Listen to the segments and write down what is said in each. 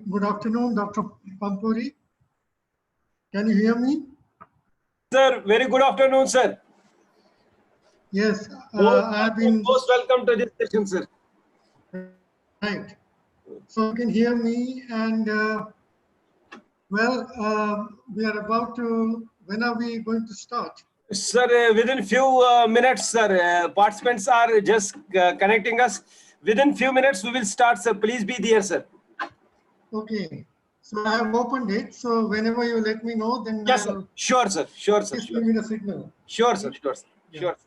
Good afternoon, Dr. Pampuri. Can you hear me? Sir, very good afternoon, sir. Yes, I have been most welcome to this session, sir. right. So you can hear me, and we are about to. When are we going to start? Sir, within few minutes, sir, participants are just connecting us. Within few minutes, we will start, sir. Please be there, sir. Okay. So I have opened it. So whenever you let me know, then Yes, sir. Sure, sir. Sure, sir. Please Sure. give me the signal. Sure, sir. Sure, sir. Yeah. Sure.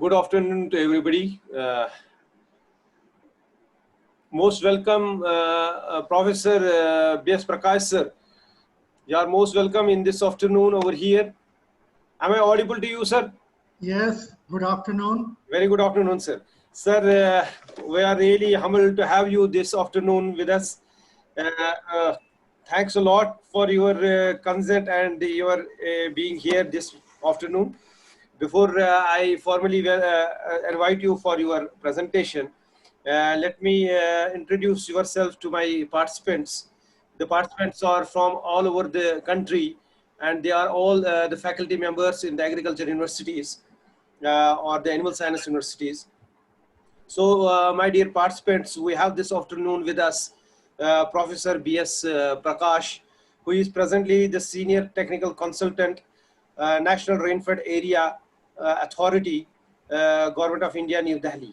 Good afternoon to everybody. Most welcome, Professor B.S. Prakash, sir. You are most welcome in this afternoon over here. Am I audible to you, sir? Yes, good afternoon. Very good afternoon, sir. Sir, we are really humbled to have you this afternoon with us. Thanks a lot for your consent and your being here this afternoon. Before I formally invite you for your presentation, let me introduce yourself to my participants. The participants are from all over the country, and they are all the faculty members in the agriculture universities or the animal science universities. So, my dear participants, we have this afternoon with us Professor B.S. Prakash, who is presently the Senior Technical Consultant, National Rainfed Area Authority, Government of India, New Delhi.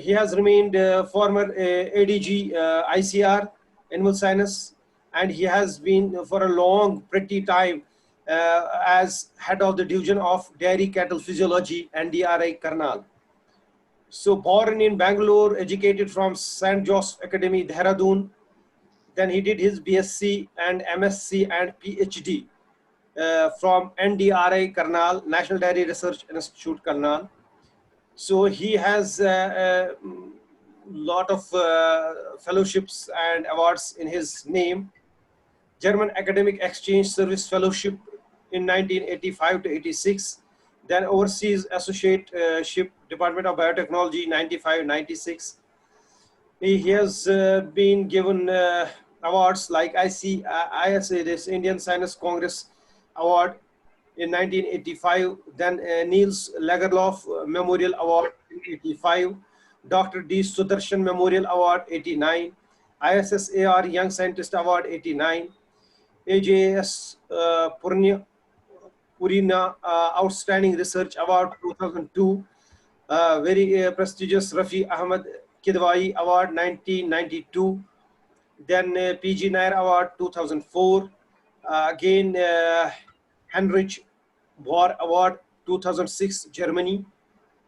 He has remained former ADG ICR, Animal Science, and he has been for a long, pretty time as head of the division of Dairy Cattle Physiology and DRI Karnal. So born in Bangalore, educated from St. Joseph Academy, Dehradun. Then he did his BSc and MSc and PhD from NDRI Karnal, National Dairy Research Institute Karnal. So he has a lot of fellowships and awards in his name. German Academic Exchange Service Fellowship in 1985 to 86. Then Overseas Associateship, Department of Biotechnology, 95-96. He has been given awards like ISA, this Indian Science Congress Award in 1985, then Niels Lagerlof Memorial Award in 85, Dr. D. Sudarshan Memorial Award 89, ISSAR Young Scientist Award 89, AJS Purina Outstanding Research Award 2002, very prestigious Rafi Ahmad Kidwai Award 1992, then PG Nair Award 2004, again Heinrich Bohr Award 2006 Germany,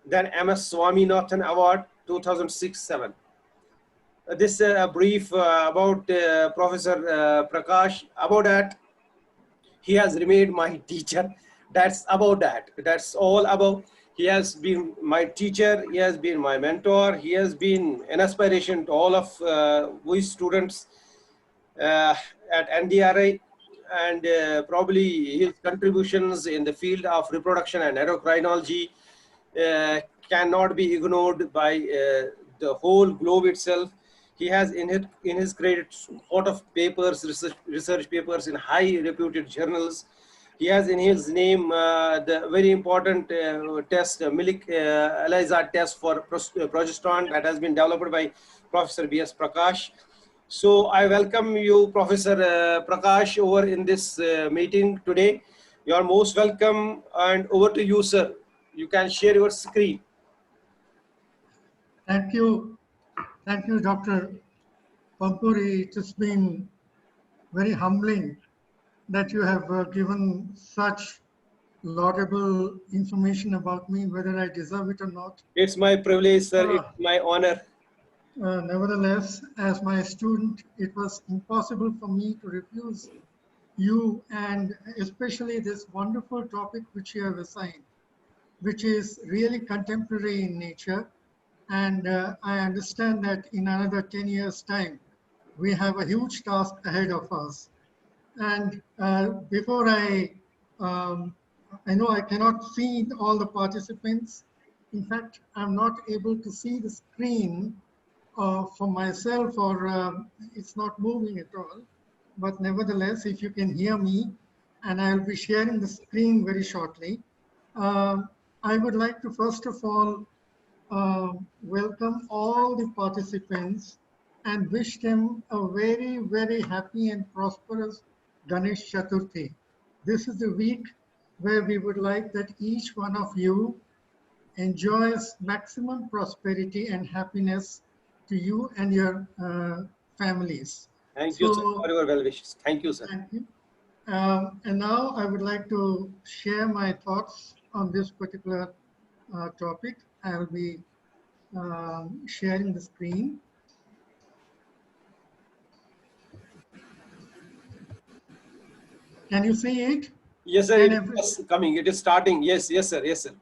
then MS Swaminathan Award 2006-7. This brief about Professor Prakash. About that, he has remained my teacher. That's about that. That's all about. He has been my teacher. He has been my mentor. He has been an inspiration to all of we students at NDRI, and probably his contributions in the field of reproduction and endocrinology cannot be ignored by the whole globe itself. He has in his credit a lot of papers, research papers in high reputed journals. He has in his name the very important test, Milik ELISA test for progesterone that has been developed by Professor B.S. Prakash. So I welcome you, Professor Prakash, over in this meeting today. You are most welcome, and over to you, sir. You can share your screen. Thank you, Dr. Pampuri. It has been very humbling that you have given such laudable information about me, whether I deserve it or not. It's my privilege, sir. It's my honor. Nevertheless, as my student, it was impossible for me to refuse you, and especially this wonderful topic which you have assigned, which is really contemporary in nature. And I understand that in another 10 years' time, we have a huge task ahead of us. And before I know I cannot see all the participants. In fact, I'm not able to see the screen for myself, or it's not moving at all. But nevertheless, if you can hear me, and I'll be sharing the screen very shortly, I would like to first of all welcome all the participants and wish them a very, very happy and prosperous Ganesh Chaturthi. This is the week where we would like that each one of you enjoys maximum prosperity and happiness to you and your families. Thank you, sir, for your well wishes. Thank you, sir. Thank you. And now I would like to share my thoughts on this particular topic. I will be sharing the screen. Can you see it? Yes, sir. Can, It is coming. It is starting. Yes, yes, sir. Yes, sir.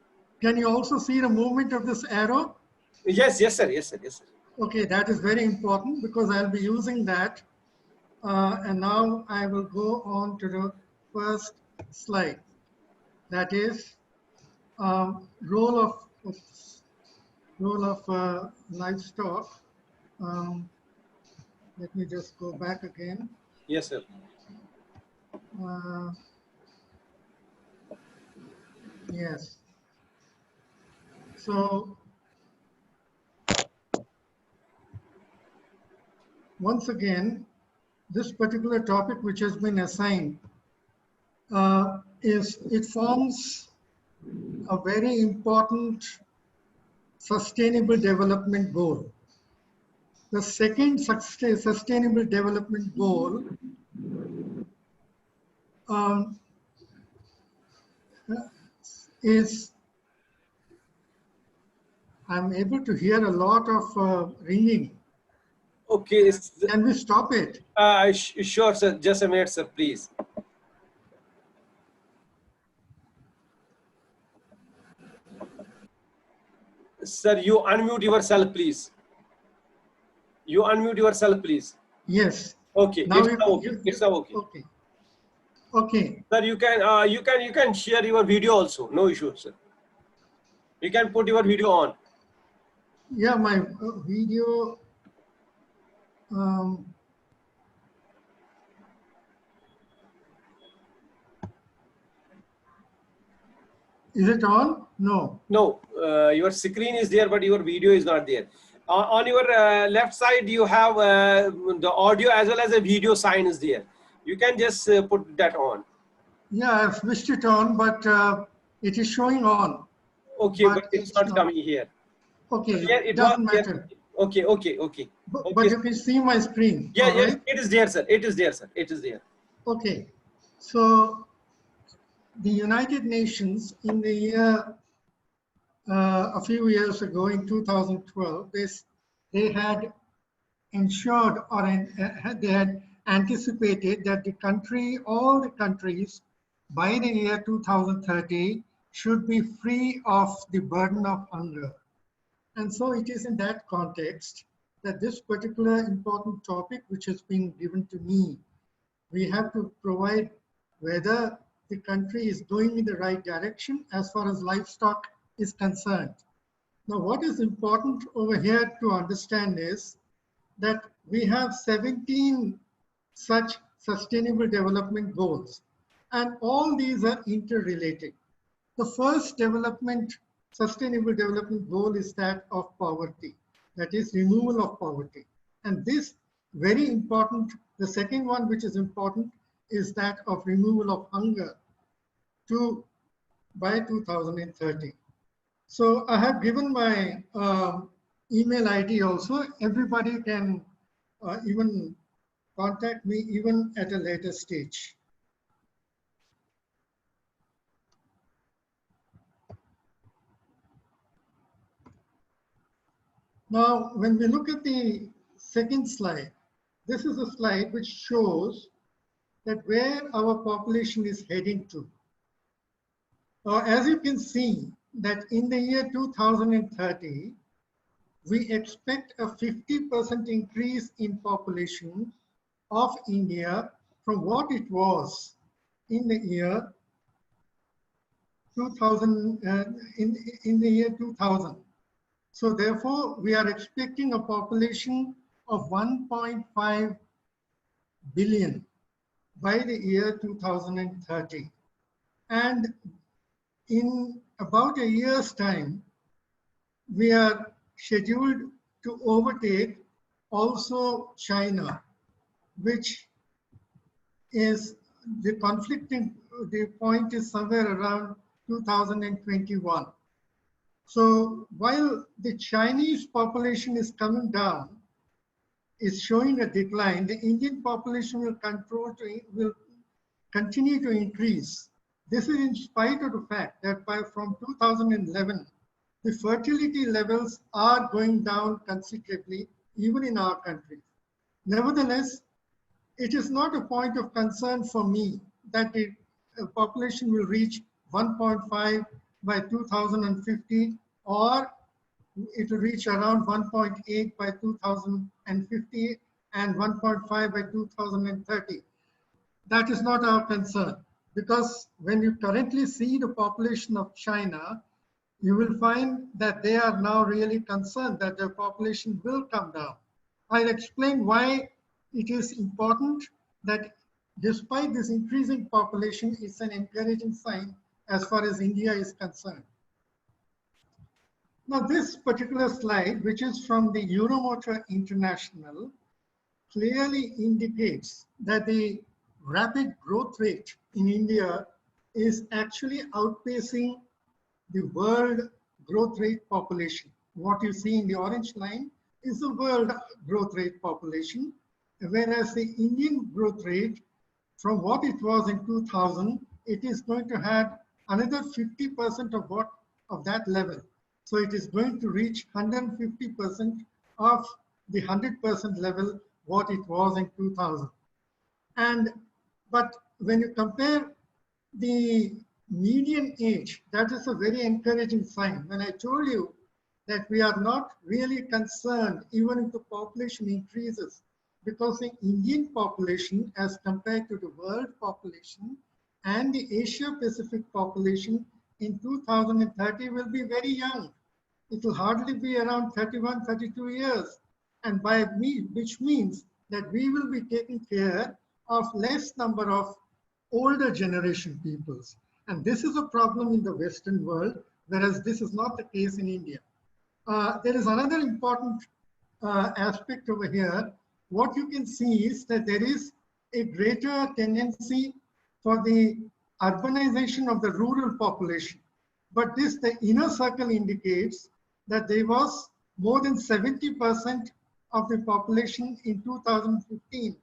can you also see the movement of this arrow? Yes, yes, sir. Yes, sir. Yes, sir. Okay, that is very important because I'll be using that. And now I will go on to the first slide. That is role of oops, role of livestock. Um, Let me just go back again. Yes, sir. Uh, yes. So once again, this particular topic which has been assigned it forms a very important sustainable development goal. The second sustainable development goal um, is, I'm able to hear a lot of ringing. Okay. Can we stop it? Sure, sir. Just a minute, sir, please. Sir, you unmute yourself, please. You unmute yourself, please. Yes. Okay. Now It's now okay. It's now okay. okay. Okay. Sir, you can share your video also. No issue, sir. You can put your video on. Yeah, my video. Um, is it on? No. No, your screen is there, but your video is not there. On your left side, you have the audio as well as a video sign is there. You can just put that on. Yeah, I've switched it on, but it is showing on. Okay, but But it's it's not not. coming here. Okay, Here it it was doesn't there. matter. Okay, okay, okay. But Okay. you can see my screen. Yeah, All yes, right. it is there, sir. It is there, sir. It is there. Okay. So the United Nations in the year a few years ago in 2012, they had ensured or they had anticipated that all the countries by the year 2030 should be free of the burden of hunger. And so it is in that context that this particular important topic, which has been given to me, we have to provide whether the country is going in the right direction as far as livestock is concerned. Now, what is important over here to understand is that we have 17 such sustainable development goals, and all these are interrelated. The first sustainable development goal is that of poverty, that is removal of poverty. And this very important, the second one which is important is that of removal of hunger by 2030. So I have given my email ID also. Everybody can even contact me even at a later stage. Now, when we look at the second slide, this is a slide which shows that where our population is heading to. As you can see, that in the year 2030, we expect a 50% increase in population of India from what it was in the year 2000, in the year 2000. So therefore, we are expecting a population of 1.5 billion by the year 2030. And in about a year's time, we are scheduled to overtake also China, which is the point is somewhere around 2021. So while the Chinese population is coming down, is showing a decline, the Indian population will continue to increase. This is in spite of the fact that from 2011, the fertility levels are going down considerably, even in our country. Nevertheless, it is not a point of concern for me that the population will reach 1.5 by 2050, or it will reach around 1.8 by 2050 and 1.5 by 2030. That is not our concern, because when you currently see the population of China, you will find that they are now really concerned that their population will come down. I'll explain why it is important that despite this increasing population, it's an encouraging sign as far as India is concerned. Now, this particular slide, which is from the Euromotor International, clearly indicates that the rapid growth rate in India is actually outpacing the world growth rate population. What you see in the orange line is the world growth rate population, whereas the Indian growth rate, from what it was in 2000, it is going to have another 50% of that level. So it is going to reach 150% of the 100% level what it was in 2000. But when you compare the median age, that is a very encouraging sign. When I told you that we are not really concerned even if the population increases, because the Indian population as compared to the world population and the Asia Pacific population in 2030 will be very young. It will hardly be around 31, 32 years. And which means that we will be taking care of less number of older generation peoples. And this is a problem in the Western world, whereas this is not the case in India. There is another important aspect over here. What you can see is that there is a greater tendency for the urbanization of the rural population. But the inner circle indicates that there was more than 70% of the population in 2015,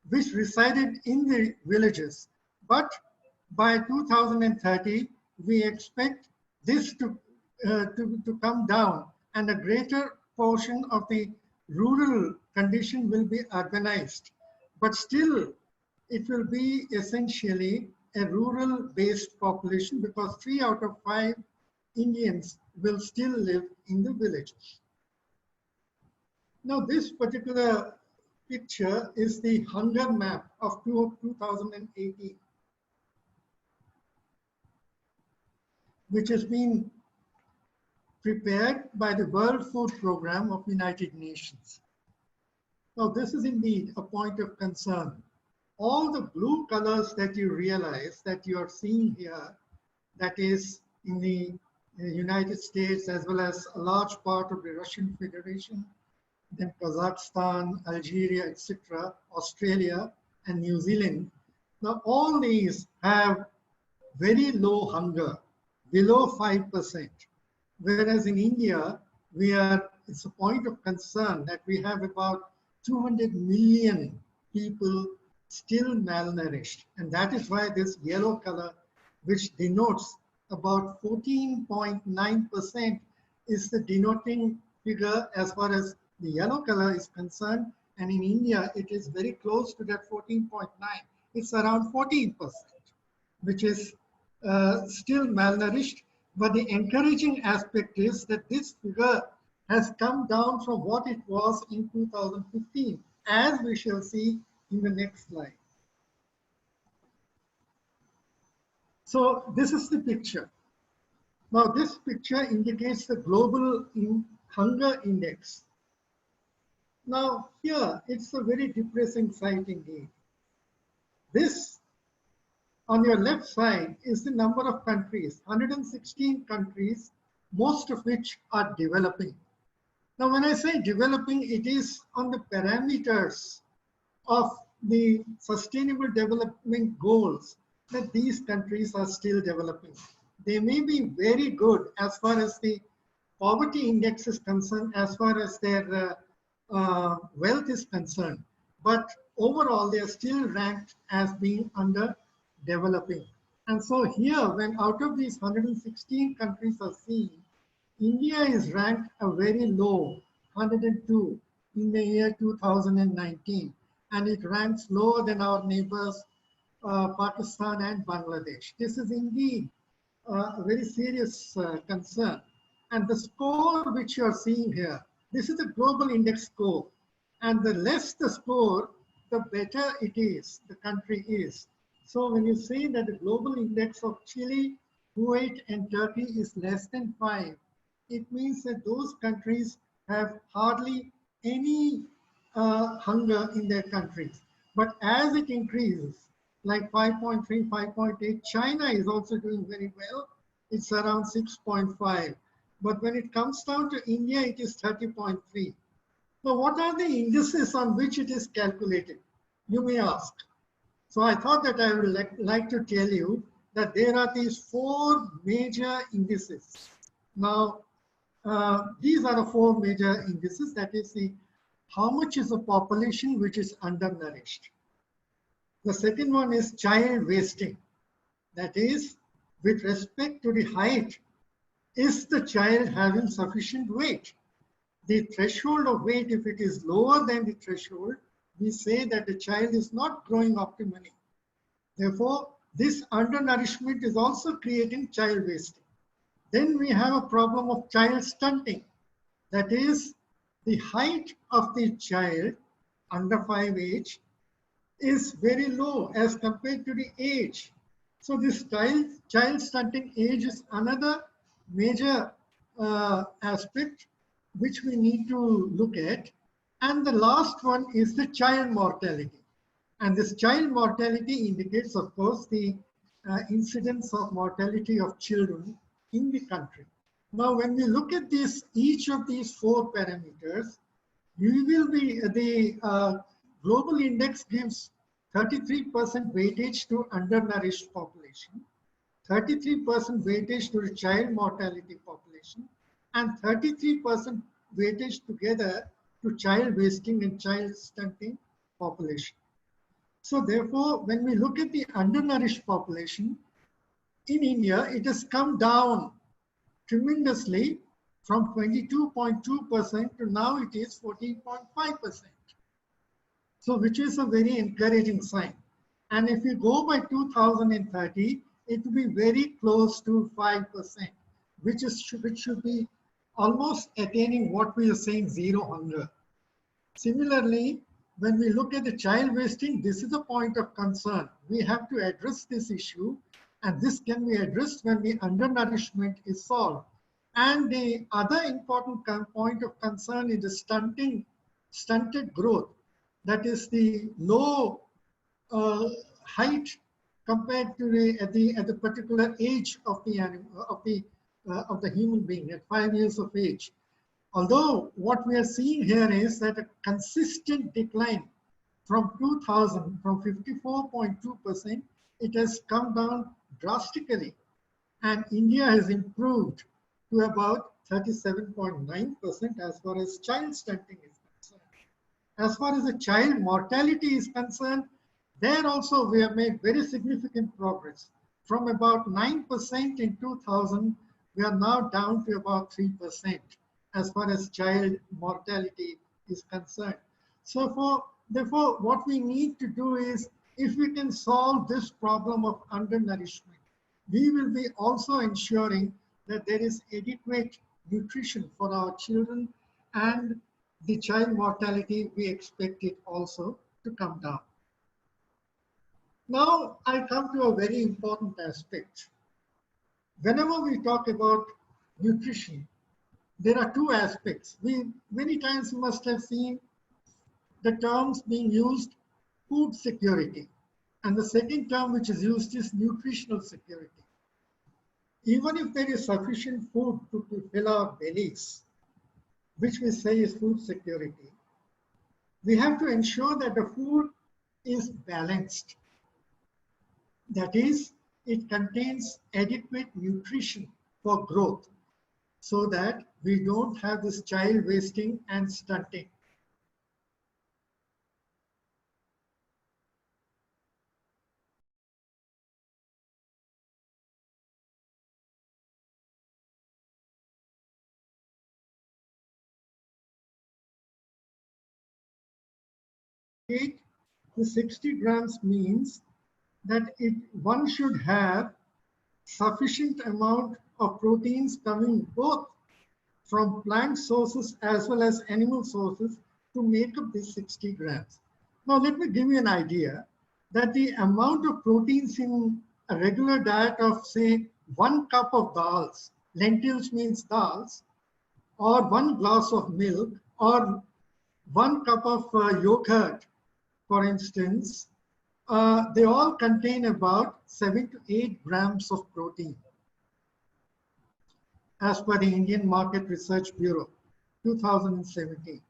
which resided in the villages. But by 2030, we expect this to come down, and a greater portion of the rural condition will be urbanized. But still, it will be essentially a rural-based population, because 3 out of 5 Indians will still live in the villages. Now, this particular picture is the hunger map of 2018, which has been prepared by the World Food Program of United Nations. Now, this is indeed a point of concern. All the blue colors that you realize that you are seeing here, that is in the United States as well as a large part of the Russian Federation, then Kazakhstan, Algeria, etc., Australia, and New Zealand. Now, all these have very low hunger, below 5%. Whereas in India, it's a point of concern that we have about 200 million people still malnourished. And that is why this yellow color, which denotes about 14.9%, is the denoting figure as far as the yellow color is concerned. And in India, it is very close to that 14.9. It's around 14%, which is still malnourished. But the encouraging aspect is that this figure has come down from what it was in 2015, as we shall see in the next slide. So this is the picture. Now, this picture indicates the global hunger index. Now, here, it's a very depressing sight indeed. This, on your left side, is the number of countries, 116 countries, most of which are developing. Now, when I say developing, it is on the parameters of the Sustainable Development Goals that these countries are still developing. They may be very good as far as the poverty index is concerned, as far as their wealth is concerned, but overall they are still ranked as being under developing. And so here, when out of these 116 countries are seen, India is ranked a very low 102 in the year 2019, and it ranks lower than our neighbors Pakistan and Bangladesh. This is indeed a very serious concern. And the score which you are seeing here, this is a global index score. And the less the score, the better it is, the country is. So when you say that the global index of Chile, Kuwait, and Turkey is less than 5, it means that those countries have hardly any hunger in their countries. But as it increases, like 5.3, 5.8, China is also doing very well. It's around 6.5. But when it comes down to India, it is 30.3. Now, what are the indices on which it is calculated? You may ask. So I thought that I would like to tell you that there are these four major indices. Now, these are the four major indices. That is how much is the population which is undernourished. The second one is child wasting. That is, with respect to the height, is the child having sufficient weight? The threshold of weight, if it is lower than the threshold, we say that the child is not growing optimally. Therefore, this undernourishment is also creating child wasting. Then we have a problem of child stunting. That is, the height of the child under 5 age is very low as compared to the age. So this child stunting age is another major aspect which we need to look at. And the last one is the child mortality. And this child mortality indicates, of course, the incidence of mortality of children in the country. Now, when we look at this, each of these four parameters, you will be the global index gives 33% weightage to undernourished population, 33% weightage to the child mortality population, and 33% weightage together to child wasting and child stunting population. So therefore, when we look at the undernourished population in India, it has come down tremendously from 22.2% to now it is 14.5%. So which is a very encouraging sign. And if you go by 2030, it will be very close to 5%, which should be almost attaining what we are saying zero hunger. Similarly, when we look at the child wasting, this is a point of concern. We have to address this issue, and this can be addressed when the undernourishment is solved. And the other important point of concern is the stunted growth. That is the low height compared to at the particular age of the animal, of the human being at 5 years of age. Although what we are seeing here is that a consistent decline from 2000, from 54.2%, it has come down drastically. And India has improved to about 37.9% as far as child stunting is concerned. As far as the child mortality is concerned, there also we have made very significant progress. From about 9% in 2000, we are now down to about 3% as far as child mortality is concerned. So therefore, what we need to do is, if we can solve this problem of undernourishment, we will be also ensuring that there is adequate nutrition for our children, and the child mortality, we expect it also to come down. Now I come to a very important aspect. Whenever we talk about nutrition, there are two aspects. Many times you must have seen the terms being used, food security. And the second term which is used is nutritional security. Even if there is sufficient food to fill our bellies, which we say is food security, we have to ensure that the food is balanced. That is, it contains adequate nutrition for growth so that we don't have this child wasting and stunting. take the 60 grams means that one should have sufficient amount of proteins coming both from plant sources as well as animal sources to make up these 60 grams. Now, let me give you an idea that the amount of proteins in a regular diet of, say, 1 cup of dals, lentils means dals, or 1 glass of milk, or 1 cup of yogurt, for instance, they all contain about 7 to 8 grams of protein, as per the Indian Market Research Bureau, 2017.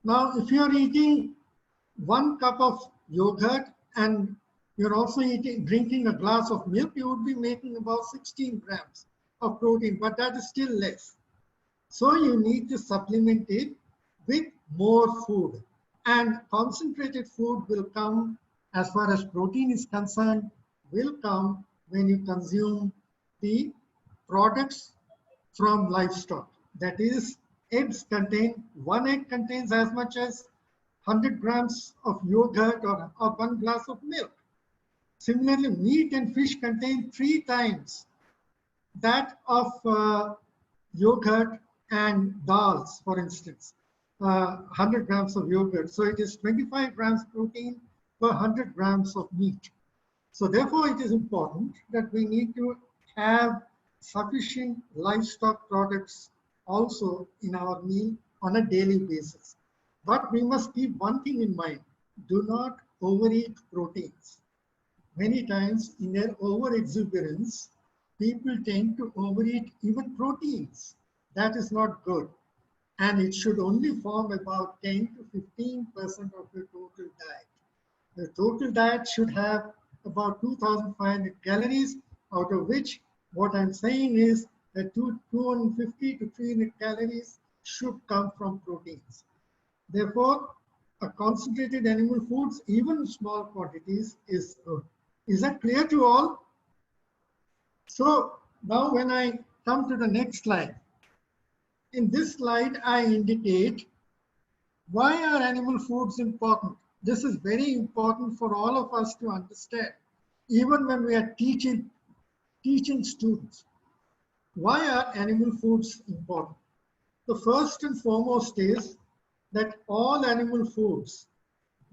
Now, if you're eating 1 cup of yogurt and you're also drinking a glass of milk, you would be making about 16 grams of protein, but that is still less. So you need to supplement it with more food. And concentrated food will come, as far as protein is concerned, will come when you consume the products from livestock. That is, one egg contains as much as 100 grams of yogurt or 1 glass of milk. Similarly, meat and fish contain 3 times that of yogurt and dals, for instance, 100 grams of yogurt. So it is 25 grams protein per 100 grams of meat. So therefore, it is important that we need to have sufficient livestock products also in our meal on a daily basis. But we must keep one thing in mind: do not overeat proteins. Many times in their overexuberance, people tend to overeat even proteins. That is not good. And it should only form about 10 to 15% of your total diet. The total diet should have about 2,500 calories, out of which what I'm saying is that 250 to 300 calories should come from proteins. Therefore, a concentrated animal foods, even small quantities, is good. Is that clear to all? So now when I come to the next slide, in this slide I indicate why are animal foods important. This is very important for all of us to understand, even when we are teaching students. Why are animal foods important? The first and foremost is that all animal foods,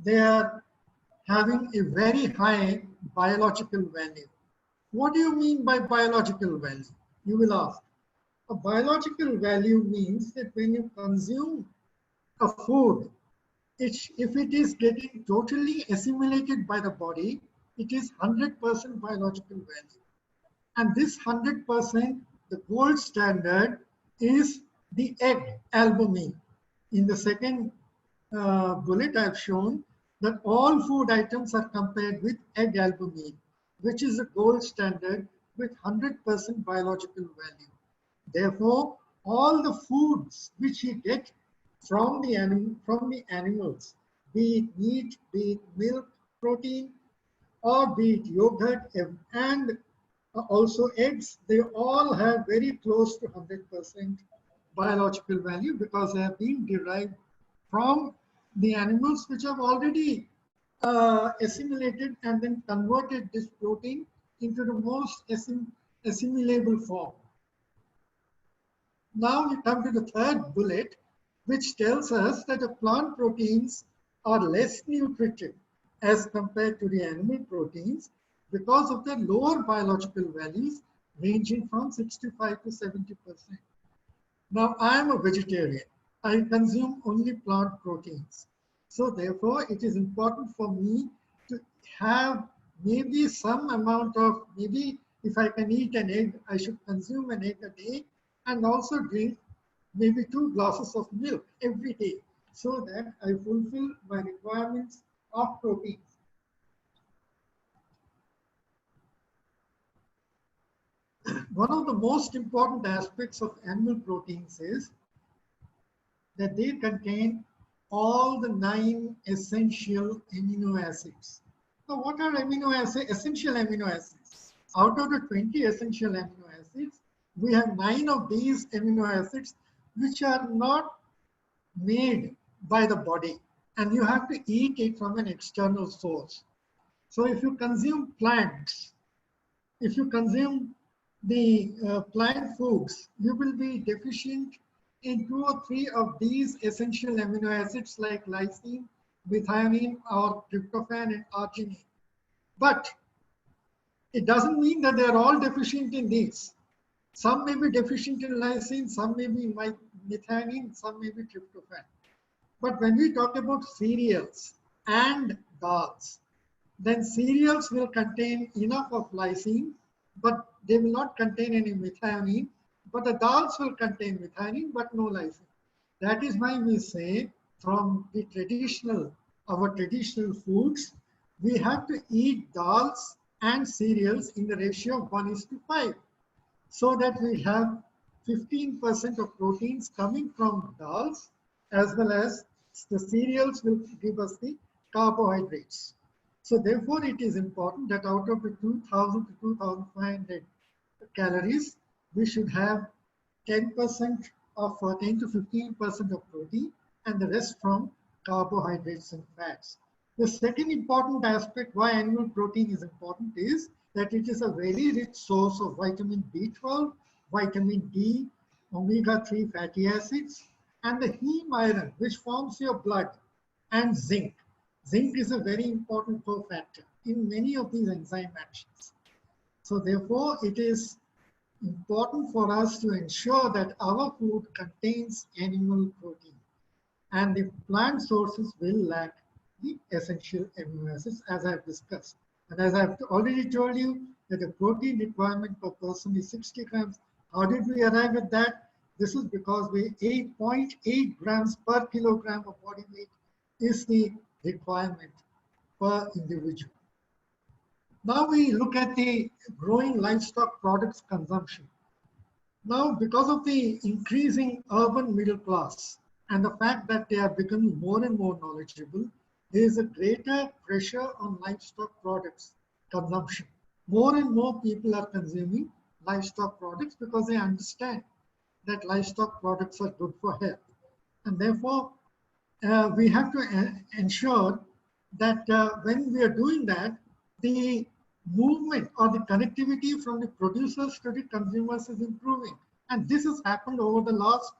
they are having a very high biological value. What do you mean by biological value? You will ask. A biological value means that when you consume a food, if it is getting totally assimilated by the body, it is 100% biological value. And this 100%, the gold standard is the egg albumin. In the second bullet, I've shown that all food items are compared with egg albumin, which is a gold standard with 100% biological value. Therefore, all the foods which you get from the animals, be it meat, be it milk, protein, or be it yogurt, and also eggs, they all have very close to 100% biological value because they have been derived from the animals which have already assimilated and then converted this protein into the most assimilable form. Now we come to the third bullet, which tells us that the plant proteins are less nutritive as compared to the animal proteins because of their lower biological values ranging from 65 to 70%. Now, I am a vegetarian. I consume only plant proteins. So therefore, it is important for me to have maybe some amount of, maybe if I can eat an egg, I should consume an egg a day and also drink maybe 2 glasses of milk every day so that I fulfill my requirements of proteins. One of the most important aspects of animal proteins is that they contain all the 9 essential amino acids. Now, what are essential amino acids? Out of the 20 essential amino acids, we have 9 of these amino acids which are not made by the body. and you have to eat it from an external source. So if you consume plants, if you consume the plant foods, you will be deficient in 2 or 3 of these essential amino acids like lysine, methionine, or tryptophan and arginine. But it doesn't mean that they are all deficient in these. Some may be deficient in lysine, some may be methionine, some may be tryptophan. But when we talk about cereals and dals, then cereals will contain enough of lysine, but they will not contain any methionine. But the dals will contain methionine, but no lysine. That is why we say from the our traditional foods, we have to eat dals and cereals in the ratio of 1:5, so that we have 15% of proteins coming from dals, as well as the cereals will give us the carbohydrates. So therefore, it is important that out of the 2,000 to 2,500 calories, we should have 10% of 10 to 15% of protein and the rest from carbohydrates and fats. The second important aspect why animal protein is important is that it is a very rich source of vitamin B12, vitamin D, omega-3 fatty acids, and the heme iron, which forms your blood, and zinc. Zinc is a very important cofactor in many of these enzyme actions. So therefore, it is important for us to ensure that our food contains animal protein, and the plant sources will lack the essential amino acids, as I've discussed. And as I've already told you, that the protein requirement per person is 60 grams. How did we arrive at that? This is because we 8.8 grams per kilogram of body weight is the requirement per individual. Now we look at the growing livestock products consumption. Now, because of the increasing urban middle class and the fact that they are becoming more and more knowledgeable, there is a greater pressure on livestock products consumption. More and more people are consuming livestock products because they understand that livestock products are good for health. And therefore, we have to ensure that when we are doing that, the movement or the connectivity from the producers to the consumers is improving. And this has happened over the last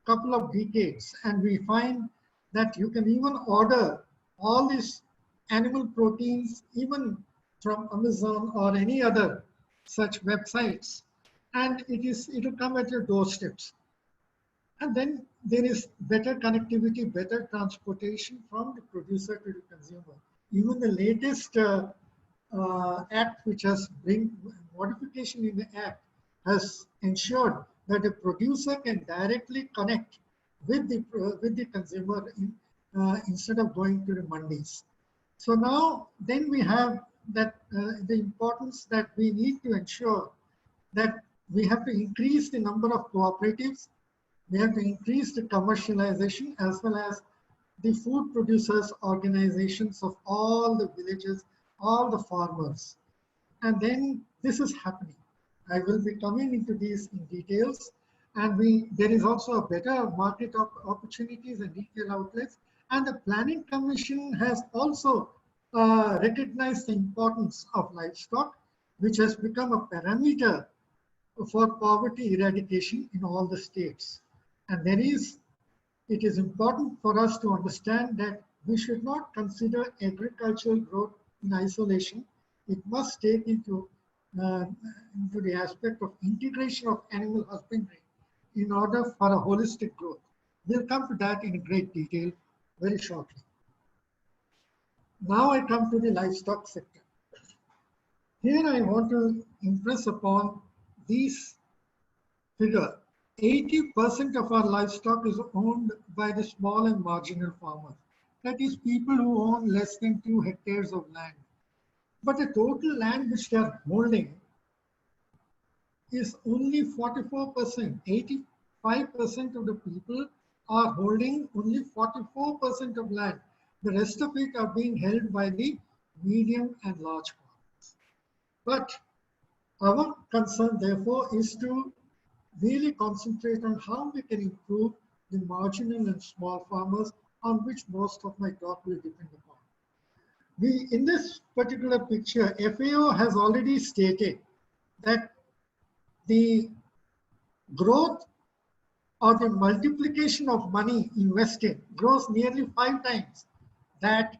couple of decades. And we find that you can even order all these animal proteins, even from Amazon or any other such websites, and it will come at your doorsteps. And then there is better connectivity, better transportation from the producer to the consumer. Even the latest act, which has bring modification in the act, has ensured that the producer can directly connect with the consumer instead of going to the mandis. So now, then we have that the importance that we need to ensure that we have to increase the number of cooperatives. We have to increase the commercialization as well as the food producers organizations of all the villages, all the farmers. And then this is happening. I will be coming into these in details. And there is also a better market opportunities and retail outlets. And the Planning Commission has also recognized the importance of livestock, which has become a parameter for poverty eradication in all the states. And it is important for us to understand that we should not consider agricultural growth in isolation. It must take into the aspect of integration of animal husbandry in order for a holistic growth. We'll come to that in great detail very shortly. Now I come to the livestock sector. Here I want to impress upon these figure. 80% of our livestock is owned by the small and marginal farmers. That is people who own less than 2 hectares of land. But the total land which they are holding is only 44%. 85% of the people are holding only 44% of land. The rest of it are being held by the medium and large farmers. But our concern, therefore, is to really concentrate on how we can improve the marginal and small farmers, on which most of my talk will depend upon. In this particular picture, FAO has already stated that the growth or the multiplication of money invested grows nearly 5 times. That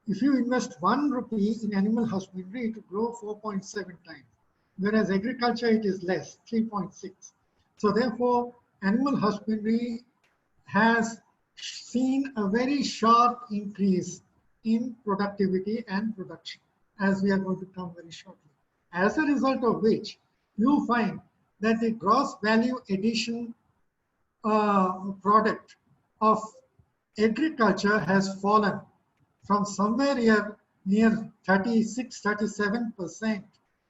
if you invest 1 rupee in animal husbandry, it will grow 4.7 times. Whereas agriculture, it is less, 3.6. So therefore, animal husbandry has seen a very sharp increase in productivity and production, as we are going to come very shortly. As a result of which, you find that the gross value addition product of agriculture has fallen from somewhere here near 36-37%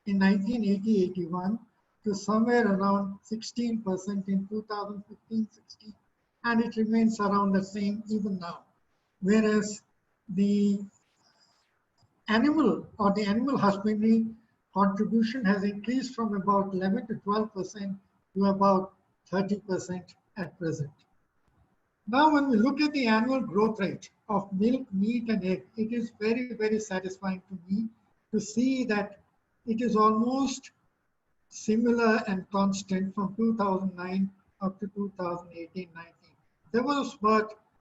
in 1980-81 to somewhere around 16% in 2015-16, and it remains around the same even now. Whereas the animal husbandry contribution has increased from about 11 to 12% to about 30% at present. Now, when we look at the annual growth rate of milk, meat, and egg, it is very, very satisfying to me to see that it is almost similar and constant from 2009 up to 2018-19. There was a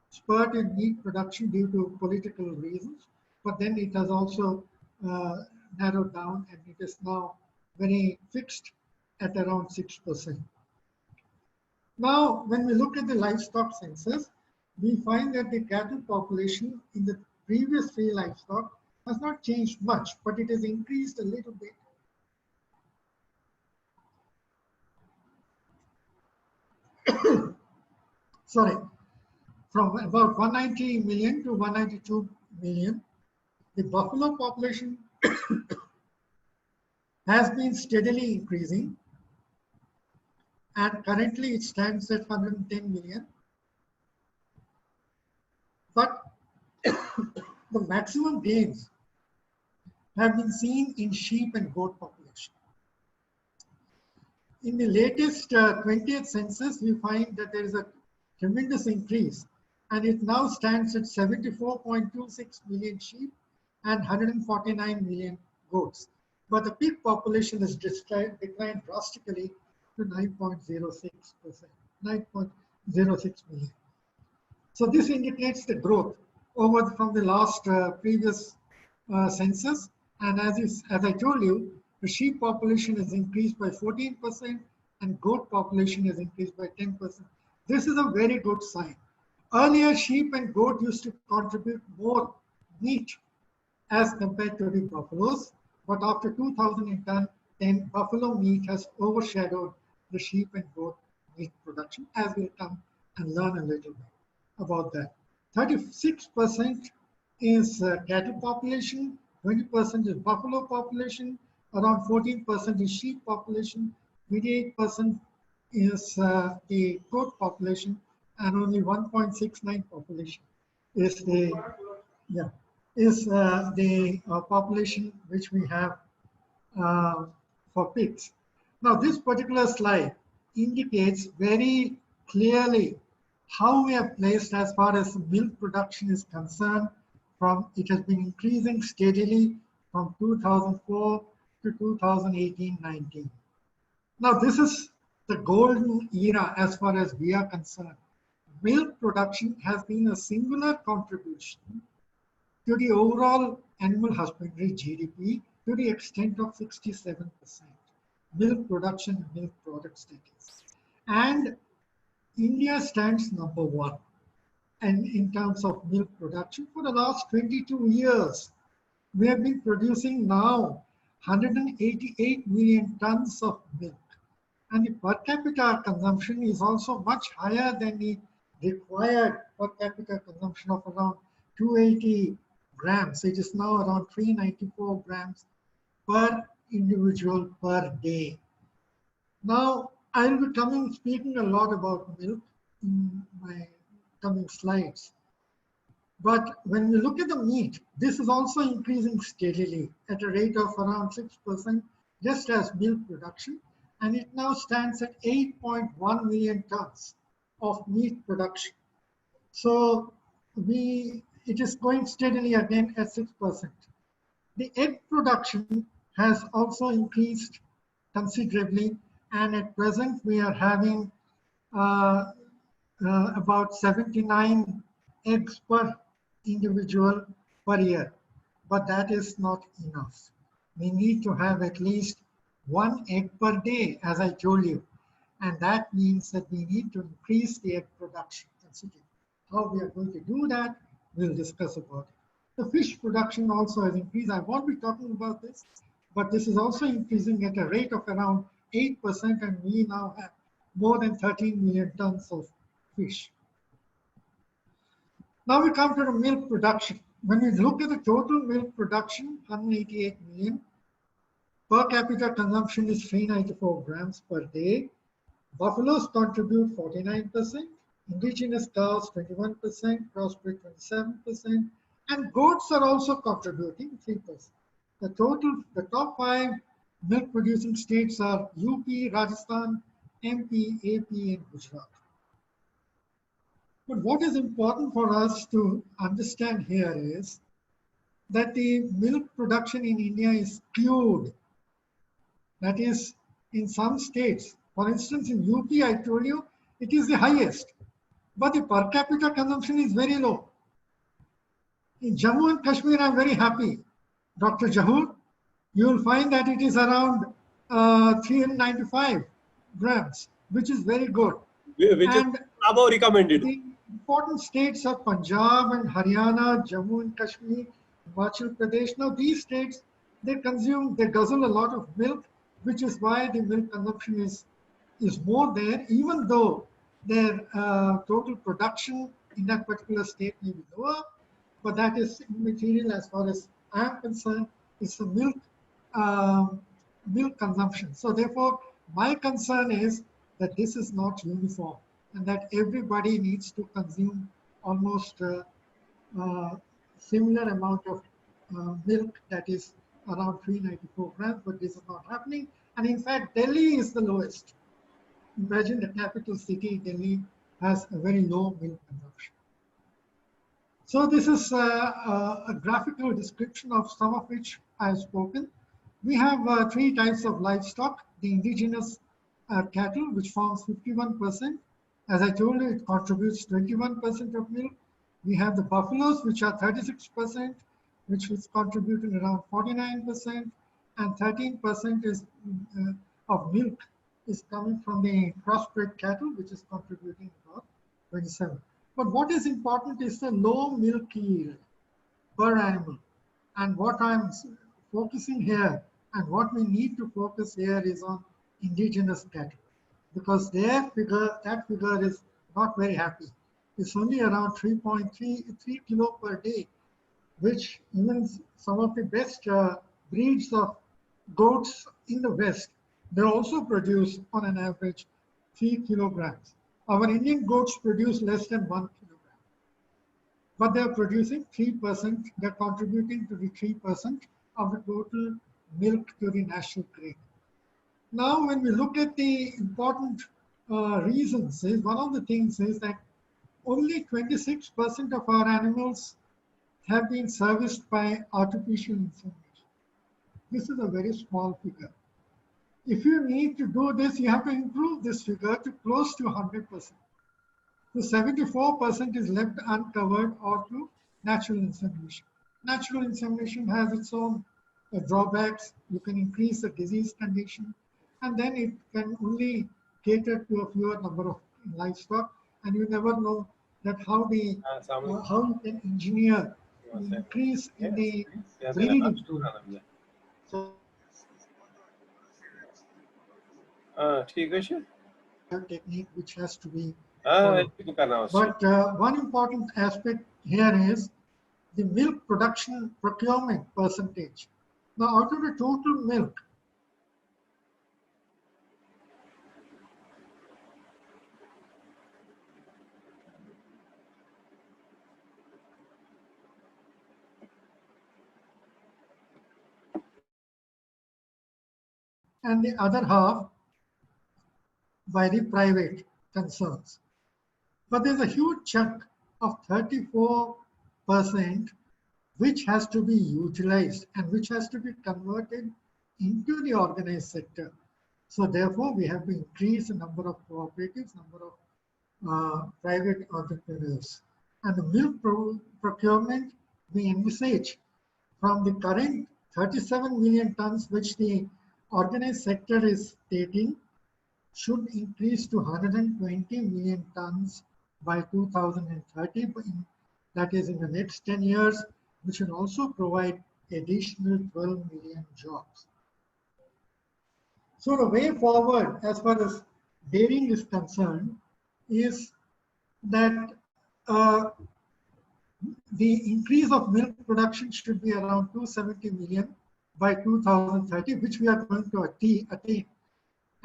spurt in meat production due to political reasons, but then it has also narrowed down, and it is now very fixed at around 6%. Now, when we look at the livestock census, we find that the cattle population in the previous 3 livestock has not changed much, but it has increased a little bit. Sorry, from about 190 million to 192 million. The buffalo population has been steadily increasing, and currently it stands at 110 million. But the maximum gains have been seen in sheep and goat population. In the latest 20th census, we find that there is a tremendous increase, and it now stands at 74.26 million sheep and 149 million goats. But the pig population has declined drastically to 9.06%, 9.06 million. So this indicates the growth over from the last previous census. And as I told you, the sheep population has increased by 14% and goat population has increased by 10%. This is a very good sign. Earlier, sheep and goat used to contribute more meat as compared to the buffaloes, but after 2010, buffalo meat has overshadowed the sheep and goat meat production, as we'll come and learn a little bit about that. 36% is cattle population, 20% is buffalo population, around 14% is sheep population, 28% is the goat population, and only 1.69 population is the population which we have for pigs. Now, this particular slide indicates very clearly how we are placed as far as milk production is concerned. It has been increasing steadily from 2004 to 2018-19. Now, this is the golden era as far as we are concerned. Milk production has been a singular contribution to the overall animal husbandry GDP to the extent of 67%. Milk production, milk products, that is. And India stands number 1. And in terms of milk production, for the last 22 years, we have been producing now 188 million tons of milk. And the per capita consumption is also much higher than the required per capita consumption of around 280 grams. It is now around 394 grams per individual per day. Now, I will be speaking a lot about milk in my coming slides. But when we look at the meat, this is also increasing steadily at a rate of around 6%, just as milk production. And it now stands at 8.1 million tons of meat production. So it is going steadily again at 6%. The egg production has also increased considerably, and at present we are having uh, about 79 eggs per individual per year. But that is not enough. We need to have at least one egg per day, as I told you. And that means that we need to increase the egg production considerably. How we are going to do that, we'll discuss about it. The fish production also has increased. I won't be talking about this, but this is also increasing at a rate of around 8%, and we now have more than 13 million tons of fish. Now we come to the milk production. When we look at the total milk production, 188 million, per capita consumption is 394 grams per day. Buffaloes contribute 49%, indigenous cows 21%, crossbred 27%, and goats are also contributing 3%. The top 5 milk producing states are UP, Rajasthan, MP, AP, and Gujarat. But what is important for us to understand here is that the milk production in India is skewed. That is, in some states, for instance, in UP, I told you, it is the highest, but the per capita consumption is very low. In Jammu and Kashmir, I'm very happy. Dr. Jahur, you will find that it is around 395 grams, which is very good. Which is And above recommended. the important states are Punjab and Haryana, Jammu and Kashmir, Himachal Pradesh. Now these states, they guzzle a lot of milk, which is why the milk consumption is more there, even though their total production in that particular state may be lower, but that is immaterial as far as I am concerned. It's the milk consumption. So therefore, my concern is that this is not uniform and that everybody needs to consume almost similar amount of milk, that is around 394 grams, but this is not happening. And in fact, Delhi is the lowest. Imagine the capital city, Delhi, has a very low milk consumption. So this is a graphical description of some of which I have spoken. We have 3 types of livestock: the indigenous cattle, which forms 51%. As I told you, it contributes 21% of milk. We have the buffaloes, which are 36%, which is contributing around 49%, and 13% is of milk is coming from the crossbred cattle, which is contributing about 27. But what is important is the low milk yield per animal. And what I'm focusing here and what we need to focus here is on indigenous cattle, because that figure is not very happy. It's only around 3.3 kilo per day, which even some of the best breeds of goats in the West, they also produce on an average 3 kilograms. Our Indian goats produce less than 1 kilogram, but they are producing 3%, they're contributing to the 3% of the total milk to the national grain. Now, when we look at the important reasons, one of the things is that only 26% of our animals have been serviced by artificial insemination. This is a very small figure. If you need to do this, you have to improve this figure to close to 100%. So 74% is left uncovered or to natural insemination. Natural insemination has its own drawbacks. You can increase the disease condition, and then it can only cater to a fewer number of livestock, and you never know that how you can engineer increase in the breeding. So technique which has to be followed. But one important aspect here is the milk production procurement percentage. Now, out of the total milk, and the other half by the private concerns. But there's a huge chunk of 34%, which has to be utilized and which has to be converted into the organized sector. So therefore, we have to increase the number of cooperatives, number of private entrepreneurs. And the milk procurement, we envisage from the current 37 million tons, which the organized sector is stating, should increase to 120 million tons by 2030. That is in the next 10 years, which will also provide additional 12 million jobs. So the way forward, as far as dairying is concerned, is that the increase of milk production should be around 270 million by 2030, which we are going to attain.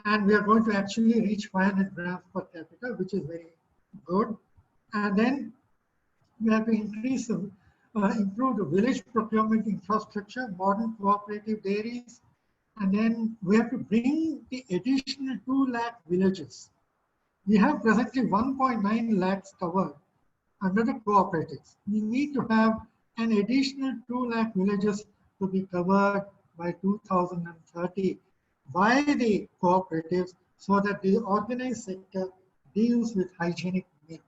And we are going to actually reach 500 grams per capita, which is very good. And then we have to increase, improve the village procurement infrastructure, modern cooperative dairies, and then we have to bring the additional 2 lakh villages. We have presently 1.9 lakhs covered under the cooperatives. We need to have an additional 2 lakh villages to be covered by 2030 by the cooperatives, so that the organized sector deals with hygienic milk.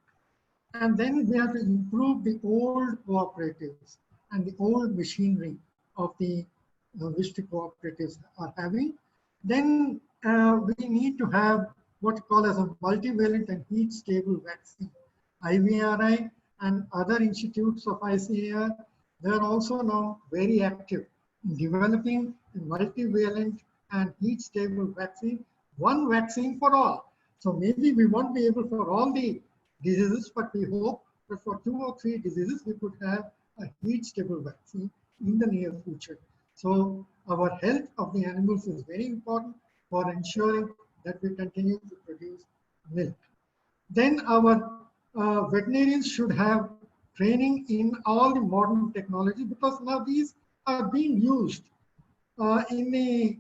And then we have to improve the old cooperatives and the old machinery of the which the cooperatives are having. Then we need to have what we call as a multivalent and heat stable vaccine. IVRI and other institutes of ICAR, they are also now very active in developing a multivalent and heat stable vaccine, one vaccine for all. So maybe we won't be able for all the diseases, but we hope that for 2 or 3 diseases, we could have a heat stable vaccine in the near future. So our health of the animals is very important for ensuring that we continue to produce milk. Then our veterinarians should have training in all the modern technology, because now these are being used in the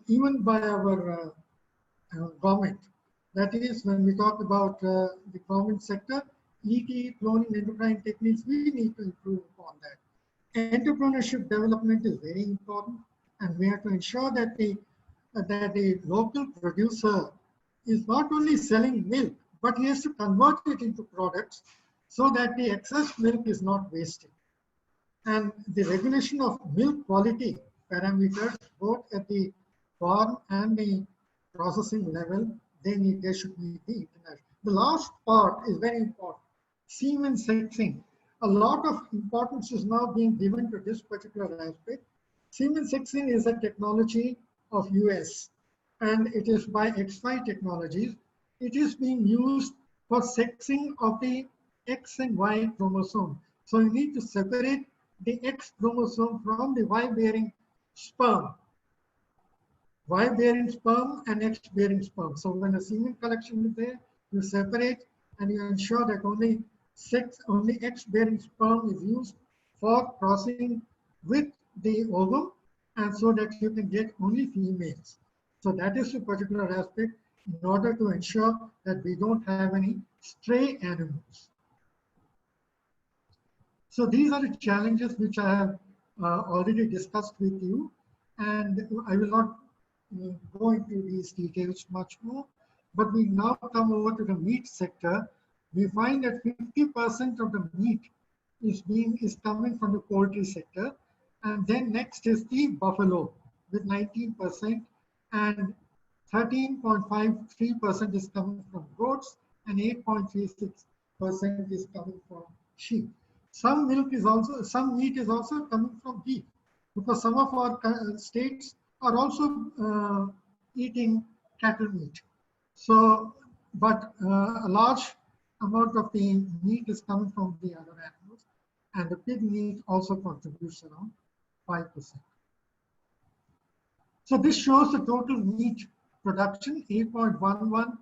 even by our government. That is, when we talk about the government sector, ET, cloning, endocrine techniques, we need to improve upon that. Entrepreneurship development is very important, and we have to ensure that the local producer is not only selling milk, but he has to convert it into products so that the excess milk is not wasted. And the regulation of milk quality parameters, both at the farm and the processing level, there should be the international. The last part is very important. Semen sexing. A lot of importance is now being given to this particular aspect. Semen sexing is a technology of US, and it is by X5 Technologies. It is being used for sexing of the X and Y chromosome. So you need to separate the X chromosome from the Y-bearing sperm. Y-bearing sperm and X-bearing sperm. So when a semen collection is there, you separate and you ensure that only X-bearing sperm is used for crossing with the ovum, and so that you can get only females. So that is a particular aspect in order to ensure that we don't have any stray animals. So these are the challenges which I have already discussed with you, and I will not go into these details much more, but we now come over to the meat sector. We find that 50% of the meat is coming from the poultry sector, and then next is the buffalo with 19%, and 13.53% is coming from goats, and 8.36% is coming from sheep. Some meat is also coming from beef, because some of our states are also eating cattle meat. So, but a large amount of the meat is coming from the other animals, and the pig meat also contributes around 5%. So this shows the total meat production, 8.11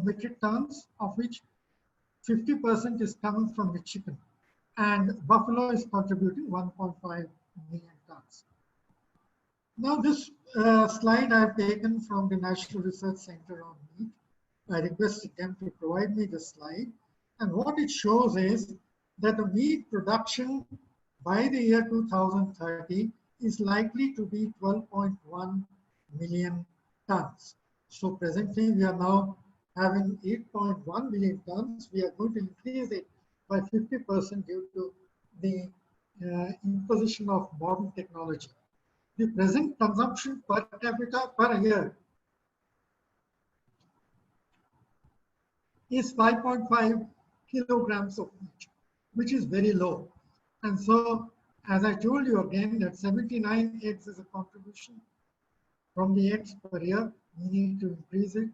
metric tons, of which 50% is coming from the chicken, and buffalo is contributing 1.5 million tons. Now this slide I've taken from the National Research Center on Meat. I requested them to provide me the slide, And what it shows is that the meat production by the year 2030 is likely to be 12.1 million tons. So presently we are now having 8.1 million tons. We are going to increase it by 50% due to the imposition of modern technology. The present consumption per capita per year is 5.5 kilograms of meat, which is very low. And so, as I told you again, that 79 eggs is a contribution from the eggs per year. We need to increase it.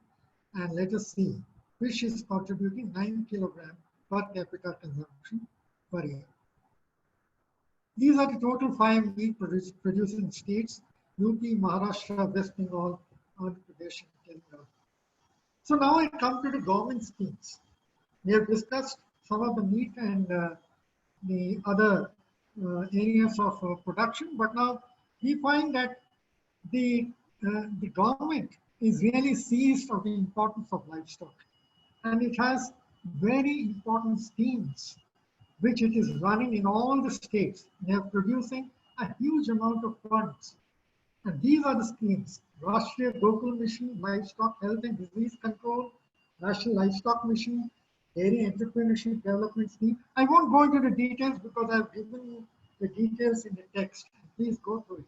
And let us see, fish is contributing 9 kilograms per capita consumption per year. These are the total 5 meat producing states: UP, Maharashtra, West Bengal, Andhra Pradesh, and Telangana. So now I come to the government schemes. We have discussed some of the meat and the other areas of production, but now we find that the government is really seized of the importance of livestock, and it has very important schemes which it is running in all the states. They are producing a huge amount of funds. And these are the schemes: Rashtriya Gokul Mission, Livestock Health and Disease Control, National Livestock Mission, Dairy Entrepreneurship Development Scheme. I won't go into the details because I've given you the details in the text. Please go through it.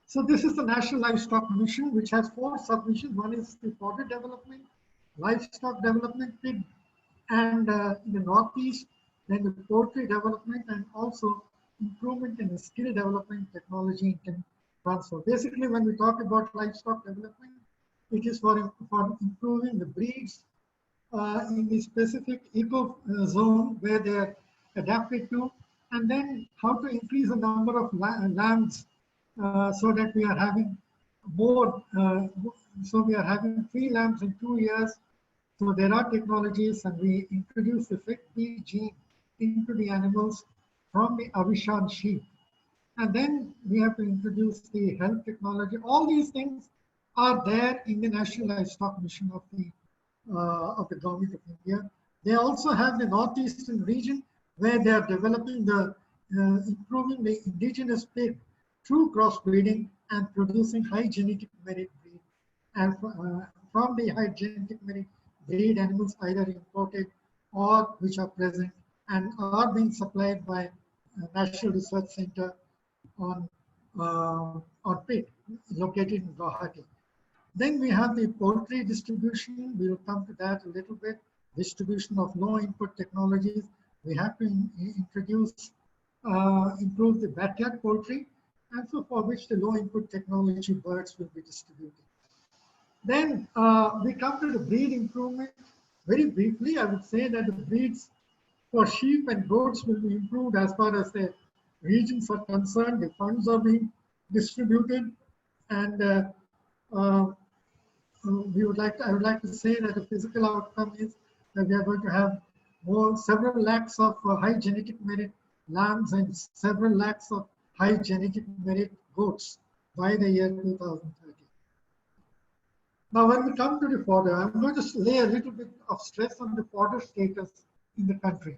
So this is the National Livestock Mission, which has 4 submissions. One is the fodder development, livestock development, pig, and in the Northeast, then the poultry development, and also improvement in the skill development, technology, and transfer. Basically, when we talk about livestock development, it is for improving the breeds in the specific eco zone where they are adapted to, and then how to increase the number of lambs so that we are having more, so we are having 3 lambs in 2 years. So there are technologies, and we introduce the FVSc gene into the animals from the Avishan sheep. And then we have to introduce the health technology. All these things are there in the National Livestock Mission of the Government of India. They also have the Northeastern region where they are developing the, improving the indigenous pig through crossbreeding and producing high genetic merit breed. And from the high genetic merit breed animals, either imported or which are present and are being supplied by National Research Center on pig located in Guwahati. Then we have the poultry distribution. We will come to that a little bit. Distribution of low input technologies. We have to introduce, improve the backyard poultry, and so for which the low input technology birds will be distributed. Then we come to the breed improvement. Very briefly, I would say that the breeds for sheep and goats will be improved as far as the regions are concerned. The funds are being distributed, and I would like to say that the physical outcome is that we are going to have several lakhs of high genetic merit lambs and several lakhs of high genetic merit goats by the year 2030. Now, when we come to the fodder, I'm going to lay a little bit of stress on the fodder status in the country.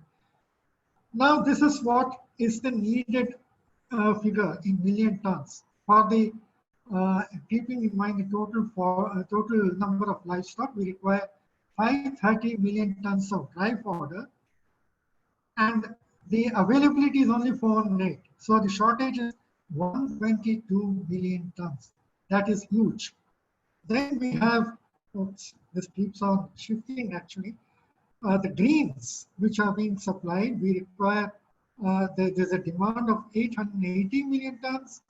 Now, this is what is the needed figure in million tons for the keeping in mind the total number of livestock. We require 530 million tons of dry fodder, and the availability is only 408. So the shortage is 122 million tons. That is huge. Then we have, oops, this keeps on shifting actually, the greens which are being supplied. We require, there's a demand of 880 million tons,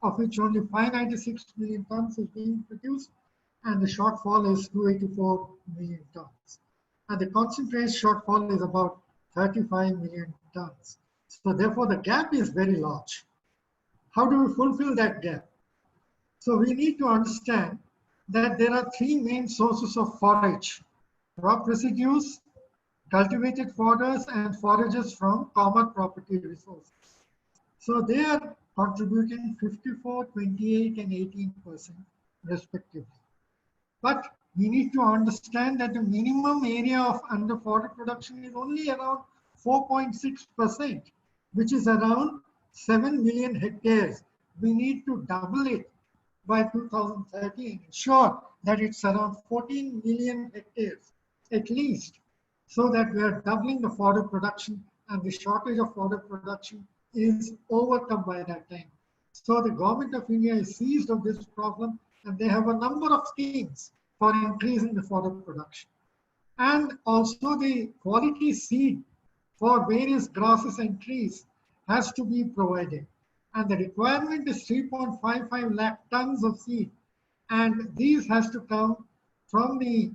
of which only 596 million tons is being produced, and the shortfall is 284 million tons. And the concentrate shortfall is about 35 million tons. So therefore the gap is very large. How do we fulfill that gap? So we need to understand that there are 3 main sources of forage: crop residues, cultivated fodders, and forages from common property resources. So they are contributing 54, 28, and 18% respectively. But we need to understand that the minimum area of under fodder production is only around 4.6%, which is around 7 million hectares. We need to double it by 2030, ensure that it's around 14 million hectares at least, so that we are doubling the fodder production and the shortage of fodder production is overcome by that time. So the government of India is seized of this problem, and they have a number of schemes for increasing the fodder production. And also the quality seed for various grasses and trees has to be provided. And the requirement is 3.55 lakh tons of seed. And these has to come from the,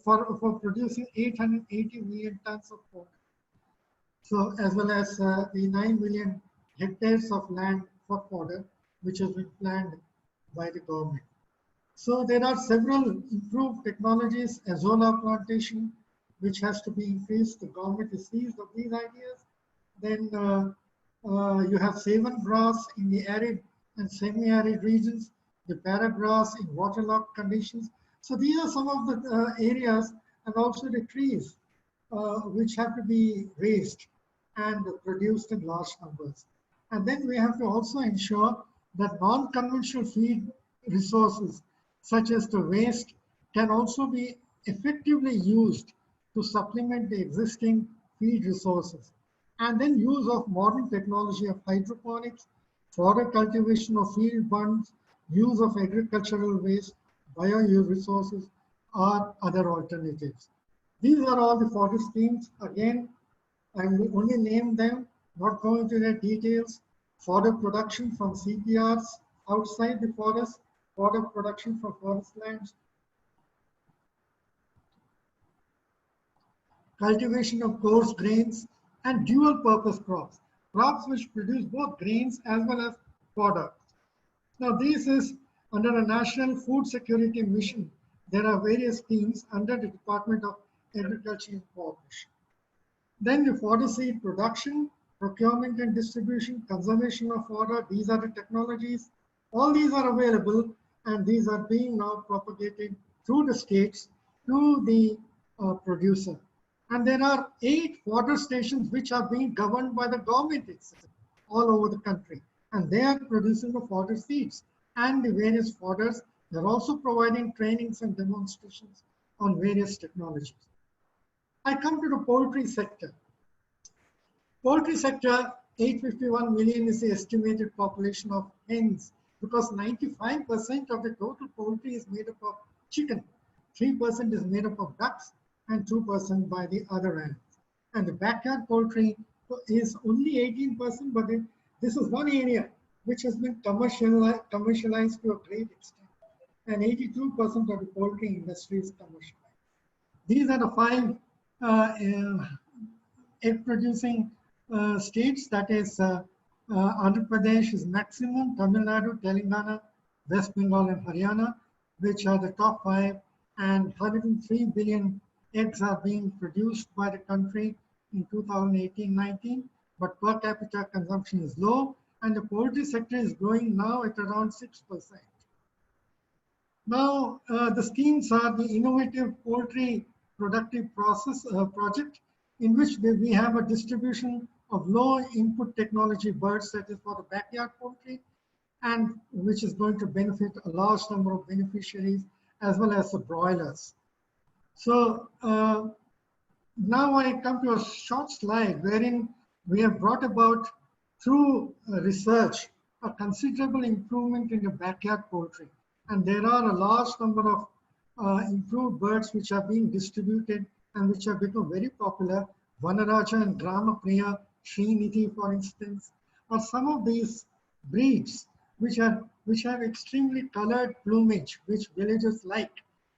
for producing 880 million tons of fodder. So as well as the 9 million hectares of land for fodder, which has been planned by the government. So there are several improved technologies, azolla plantation, which has to be increased. The government is seized of these ideas. Then you have savan grass in the arid and semi-arid regions, the paragrass in waterlogged conditions. So these are some of the areas, and also the trees which have to be raised and produced in large numbers. And then we have to also ensure that non-conventional feed resources, such as the waste, can also be effectively used to supplement the existing feed resources. And then use of modern technology of hydroponics, fodder cultivation of field bunds, use of agricultural waste, bioresources, or other alternatives. These are all the fodder schemes. Again, I will only name them, not go into their details. Fodder production from CPRs outside the forest, fodder production from forest lands, cultivation of coarse grains, and dual purpose crops, crops which produce both grains as well as fodder. Now this is under a national food security mission. There are various schemes under the Department of Agriculture and Forestry. Then the fodder seed production, procurement and distribution, conservation of fodder, these are the technologies. All these are available, and these are being now propagated through the states to the producer. And there are 8 fodder stations which are being governed by the government itself all over the country. And they are producing the fodder seeds and the various fodders. They're also providing trainings and demonstrations on various technologies. I come to the poultry sector. Poultry sector, 851 million is the estimated population of hens, because 95% of the total poultry is made up of chicken, 3% is made up of ducks, and 2% by the other end. And the backyard poultry is only 18%, but this is one area which has been commercialized to a great extent. And 82% of the poultry industry is commercialized. These are the 5 egg-producing states, that is Andhra Pradesh is maximum, Tamil Nadu, Telangana, West Bengal, and Haryana, which are the top 5, and 103 billion eggs are being produced by the country in 2018-19, but per capita consumption is low, and the poultry sector is growing now at around 6%. Now, the schemes are the innovative poultry productive process project, in which we have a distribution of low input technology birds, that is for the backyard poultry, and which is going to benefit a large number of beneficiaries as well as the broilers. So now I come to a short slide wherein we have brought about, through research, a considerable improvement in the backyard poultry. And there are a large number of improved birds which are being distributed and which have become very popular. Vanaraja and Gramapriya, Srinidhi, for instance, are some of these breeds which have extremely colored plumage, which villagers like,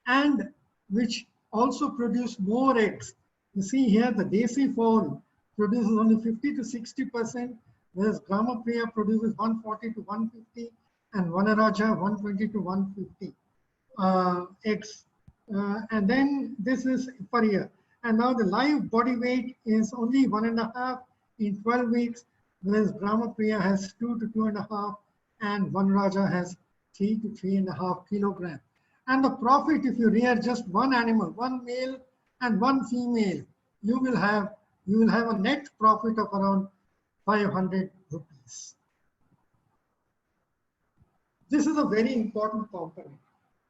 and which also produce more eggs. You see here, the Desi fowl produces only 50 to 60%, whereas Gramapriya produces 140 to 150, and Vanaraja 120 to 150 eggs. And then this is per year. And now the live body weight is only 1.5 in 12 weeks, whereas Gramapriya has 2 to 2.5, and Vanaraja has 3 to 3.5 kilograms. And the profit, if you rear just one animal, one male and one female, you will have a net profit of around 500 rupees. This is a very important component.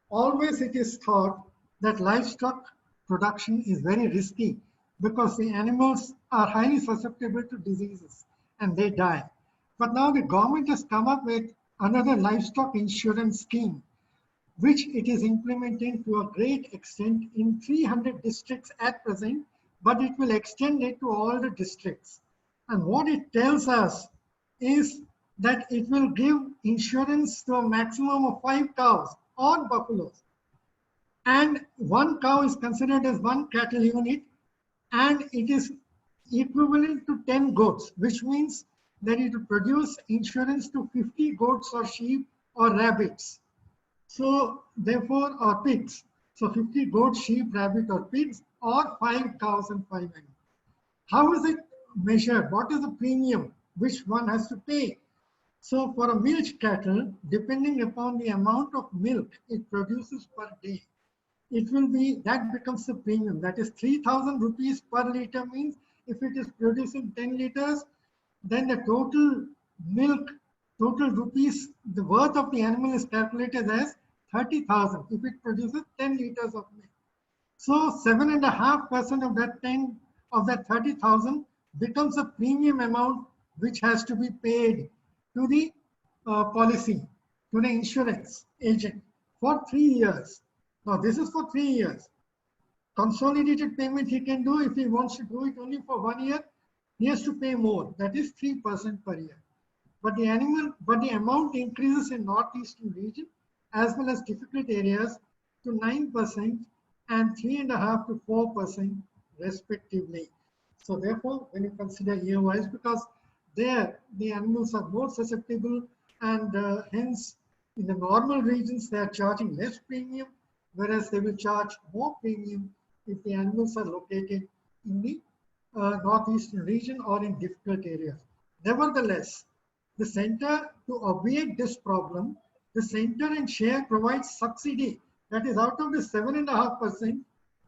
Always it is thought that livestock production is very risky because the animals are highly susceptible to diseases and they die. But now the government has come up with another livestock insurance scheme, which it is implementing to a great extent in 300 districts at present, but it will extend it to all the districts. And what it tells us is that it will give insurance to a maximum of 5 cows or buffaloes. And one cow is considered as one cattle unit, and it is equivalent to 10 goats, which means that it will produce insurance to 50 goats or sheep or rabbits. So therefore, or pigs. So 50 goats, sheep, rabbit or pigs, or 5 cows and 5 animals. How is it measured? What is the premium which one has to pay? So for a milch cattle, depending upon the amount of milk it produces per day, it will be, that becomes the premium. That is 3,000 rupees per liter, means if it is producing 10 liters, then the total milk, total rupees, the worth of the animal is calculated as 30,000 if it produces 10 liters of milk. So 7.5% of that 10 of that 30,000 becomes a premium amount which has to be paid to the policy, to the insurance agent for 3 years. Now this is for 3 years. Consolidated payment he can do. If he wants to do it only for 1 year, he has to pay more. That is 3% per year. But the amount increases in northeastern region as well as difficult areas to 9% and 3.5% to 4% respectively. So therefore, when you consider year-wise, because there the animals are more susceptible, and hence in the normal regions they are charging less premium, whereas they will charge more premium if the animals are located in the northeastern region or in difficult areas. Nevertheless, the center, to obviate this problem, the center and share provides subsidy. That is, out of the 7.5%,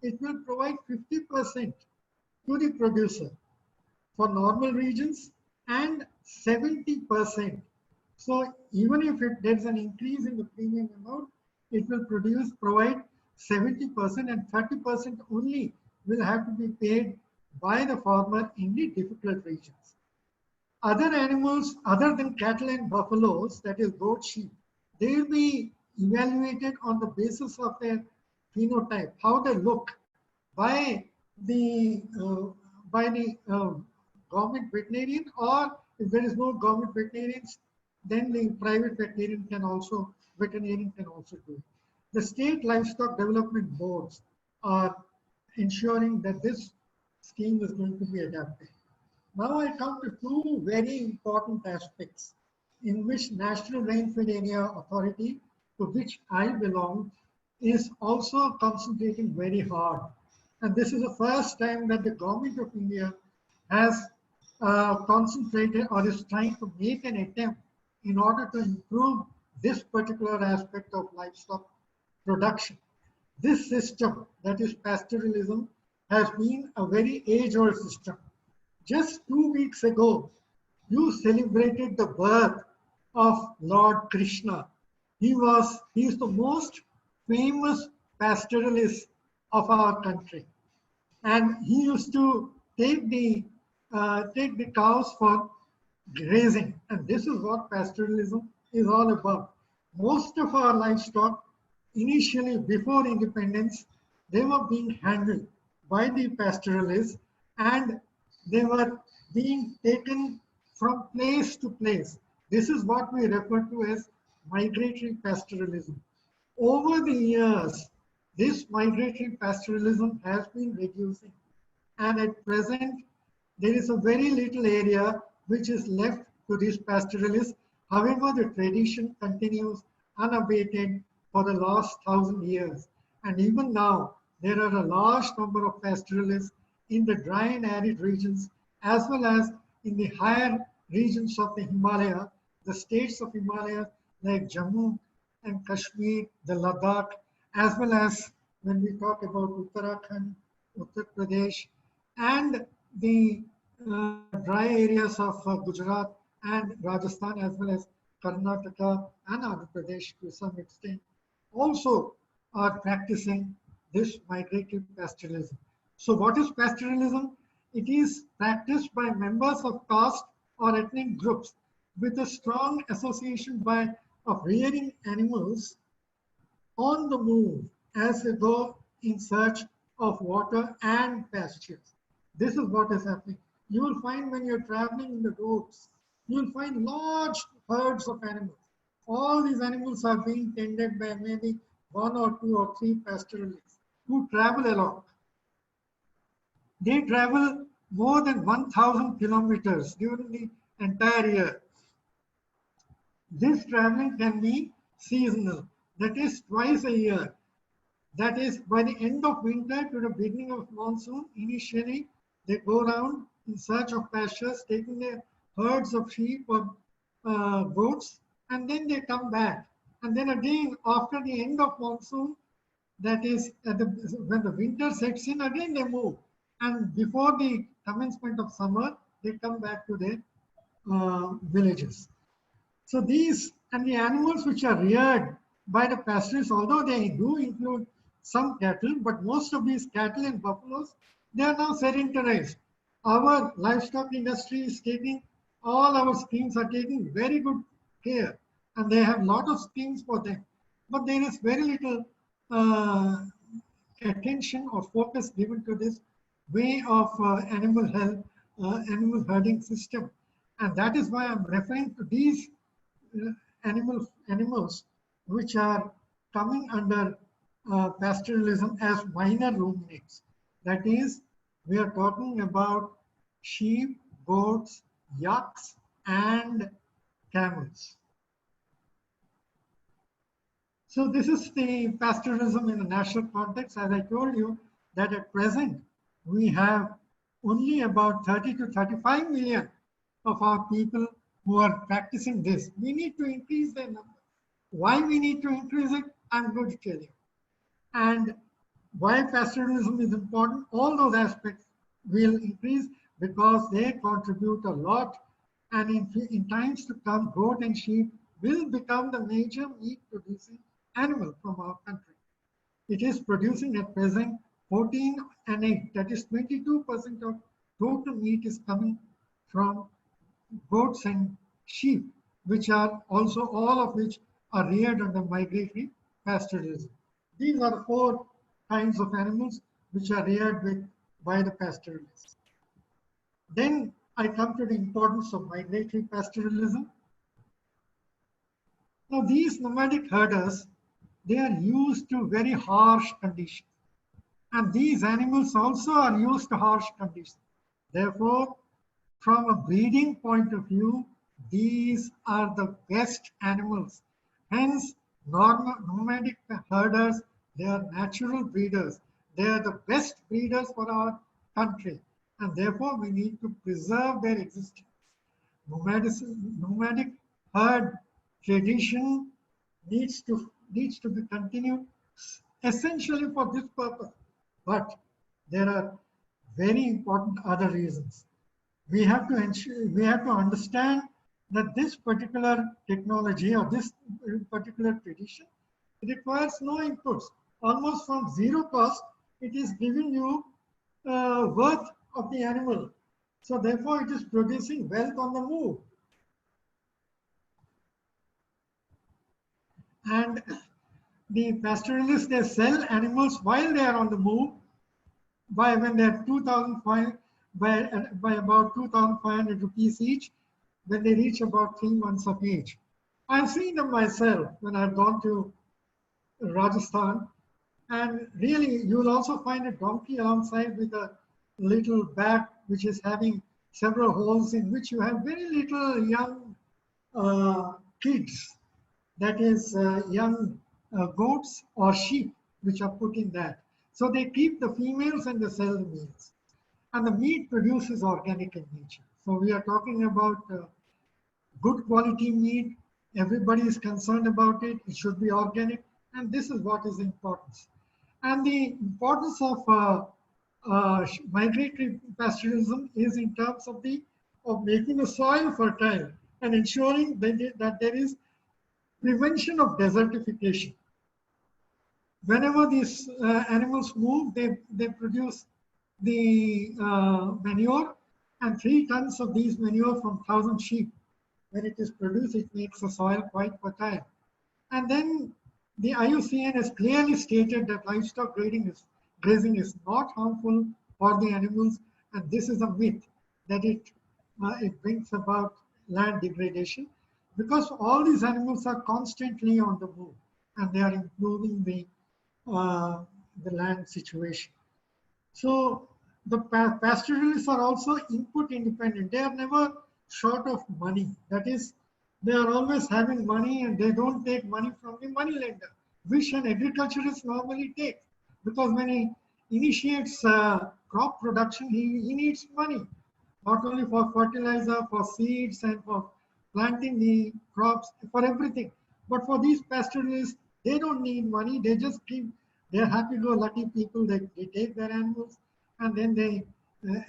it will provide 50% to the producer for normal regions and 70%. So even if there's an increase in the premium amount, it will provide 70%, and 30% only will have to be paid by the farmer in the difficult regions. Other animals other than cattle and buffaloes, that is goat, sheep, they will be evaluated on the basis of their phenotype, how they look, by the government veterinarian, or if there is no government veterinarians, then the private veterinarian can also do it. The state livestock development boards are ensuring that this scheme is going to be adapted. Now I come to two very important aspects in which National Rainfed Area Authority, to which I belong, is also concentrating very hard. And this is the first time that the Government of India has concentrated or is trying to make an attempt in order to improve this particular aspect of livestock production. This system, that is pastoralism, has been a very age-old system. Just 2 weeks ago, you celebrated the birth of Lord Krishna. He is the most famous pastoralist of our country, and he used to take the cows for grazing, and this is what pastoralism is all about. Most of our livestock, initially before independence, they were being handled by the pastoralists, and they were being taken from place to place. This is what we refer to as migratory pastoralism. Over the years, this migratory pastoralism has been reducing, and at present, there is a very little area which is left to these pastoralists. However, the tradition continues unabated for the last 1,000 years. And even now, there are a large number of pastoralists in the dry and arid regions, as well as in the higher regions of the Himalaya, the states of Himalaya like Jammu and Kashmir, the Ladakh, as well as when we talk about Uttarakhand, Uttar Pradesh, and the dry areas of Gujarat and Rajasthan, as well as Karnataka and Andhra Pradesh to some extent, also are practicing this migratory pastoralism. So, what is pastoralism? It is practiced by members of caste or ethnic groups with a strong association of rearing animals on the move as they go in search of water and pastures. This is what is happening. You will find when you're traveling in the roads, you will find large herds of animals. All these animals are being tended by maybe one or two or three pastoralists who travel along. They travel more than 1,000 kilometers during the entire year. This traveling can be seasonal, that is twice a year. That is, by the end of winter to the beginning of monsoon, initially they go around in search of pastures, taking their herds of sheep or goats, and then they come back. And then again, after the end of monsoon, that is, when the winter sets in, again they move. And before the commencement of summer, they come back to their villages. So these and the animals which are reared by the pastoralists, although they do include some cattle, but most of these cattle and buffaloes, they are now sedentarized. Our livestock industry is taking, all our schemes are taking very good care, and they have a lot of schemes for them. But there is very little attention or focus given to this way of animal health, animal herding system. And that is why I'm referring to these uh, animals which are coming under pastoralism as minor ruminants. That is, we are talking about sheep, goats, yaks, and camels. So this is the pastoralism in a national context. As I told you, that at present we have only about 30 to 35 million of our people who are practicing this. We need to increase their number. Why we need to increase it, I'm going to tell you. And why pastoralism is important, all those aspects will increase because they contribute a lot. And in times to come, goat and sheep will become the major meat producing animal from our country. It is producing at present 14 and 8, that is 22% of total meat is coming from goats and sheep, which are also all of which are reared under migratory pastoralism. These are four kinds of animals which are reared by the pastoralists. Then I come to the importance of migratory pastoralism. Now these nomadic herders, they are used to very harsh conditions. And these animals also are used to harsh conditions. Therefore, from a breeding point of view, these are the best animals. Hence, nomadic herders, they are natural breeders. They are the best breeders for our country. And therefore, we need to preserve their existence. Nomadic herd tradition needs to be continued essentially for this purpose. But there are very important other reasons. We have to understand that this particular technology or this particular tradition requires no inputs. Almost from zero cost, it is giving you worth of the animal. So therefore, it is producing wealth on the move. And the pastoralists, they sell animals while they are on the move when they're 2,500 by about 2,500 rupees each when they reach about 3 months of age. I've seen them myself when I've gone to Rajasthan, and really you will also find a donkey alongside with a little back which is having several holes in which you have very little young kids, that is young goats or sheep which are put in that. So they keep the females and they sell the males. And the meat produces organic in nature. So we are talking about good quality meat. Everybody is concerned about it. It should be organic. And this is what is important. And the importance of migratory pastoralism is in terms of the of making the soil fertile and ensuring that there is prevention of desertification. Whenever these animals move, they produce the manure, and 3 tons of these manure from 1,000 sheep. When it is produced, it makes the soil quite fertile. And then the IUCN has clearly stated that livestock grazing is not harmful for the animals, and this is a myth that it brings about land degradation, because all these animals are constantly on the move and they are improving uh, the land situation. So the pastoralists are also input independent. They are never short of money. That is, they are always having money and they don't take money from the money lender, which an agriculturist normally takes. Because when he initiates crop production, he needs money, not only for fertilizer, for seeds, and for planting the crops, for everything. But for these pastoralists, they don't need money. They just keep, they're happy-go-lucky people. They take their animals and then they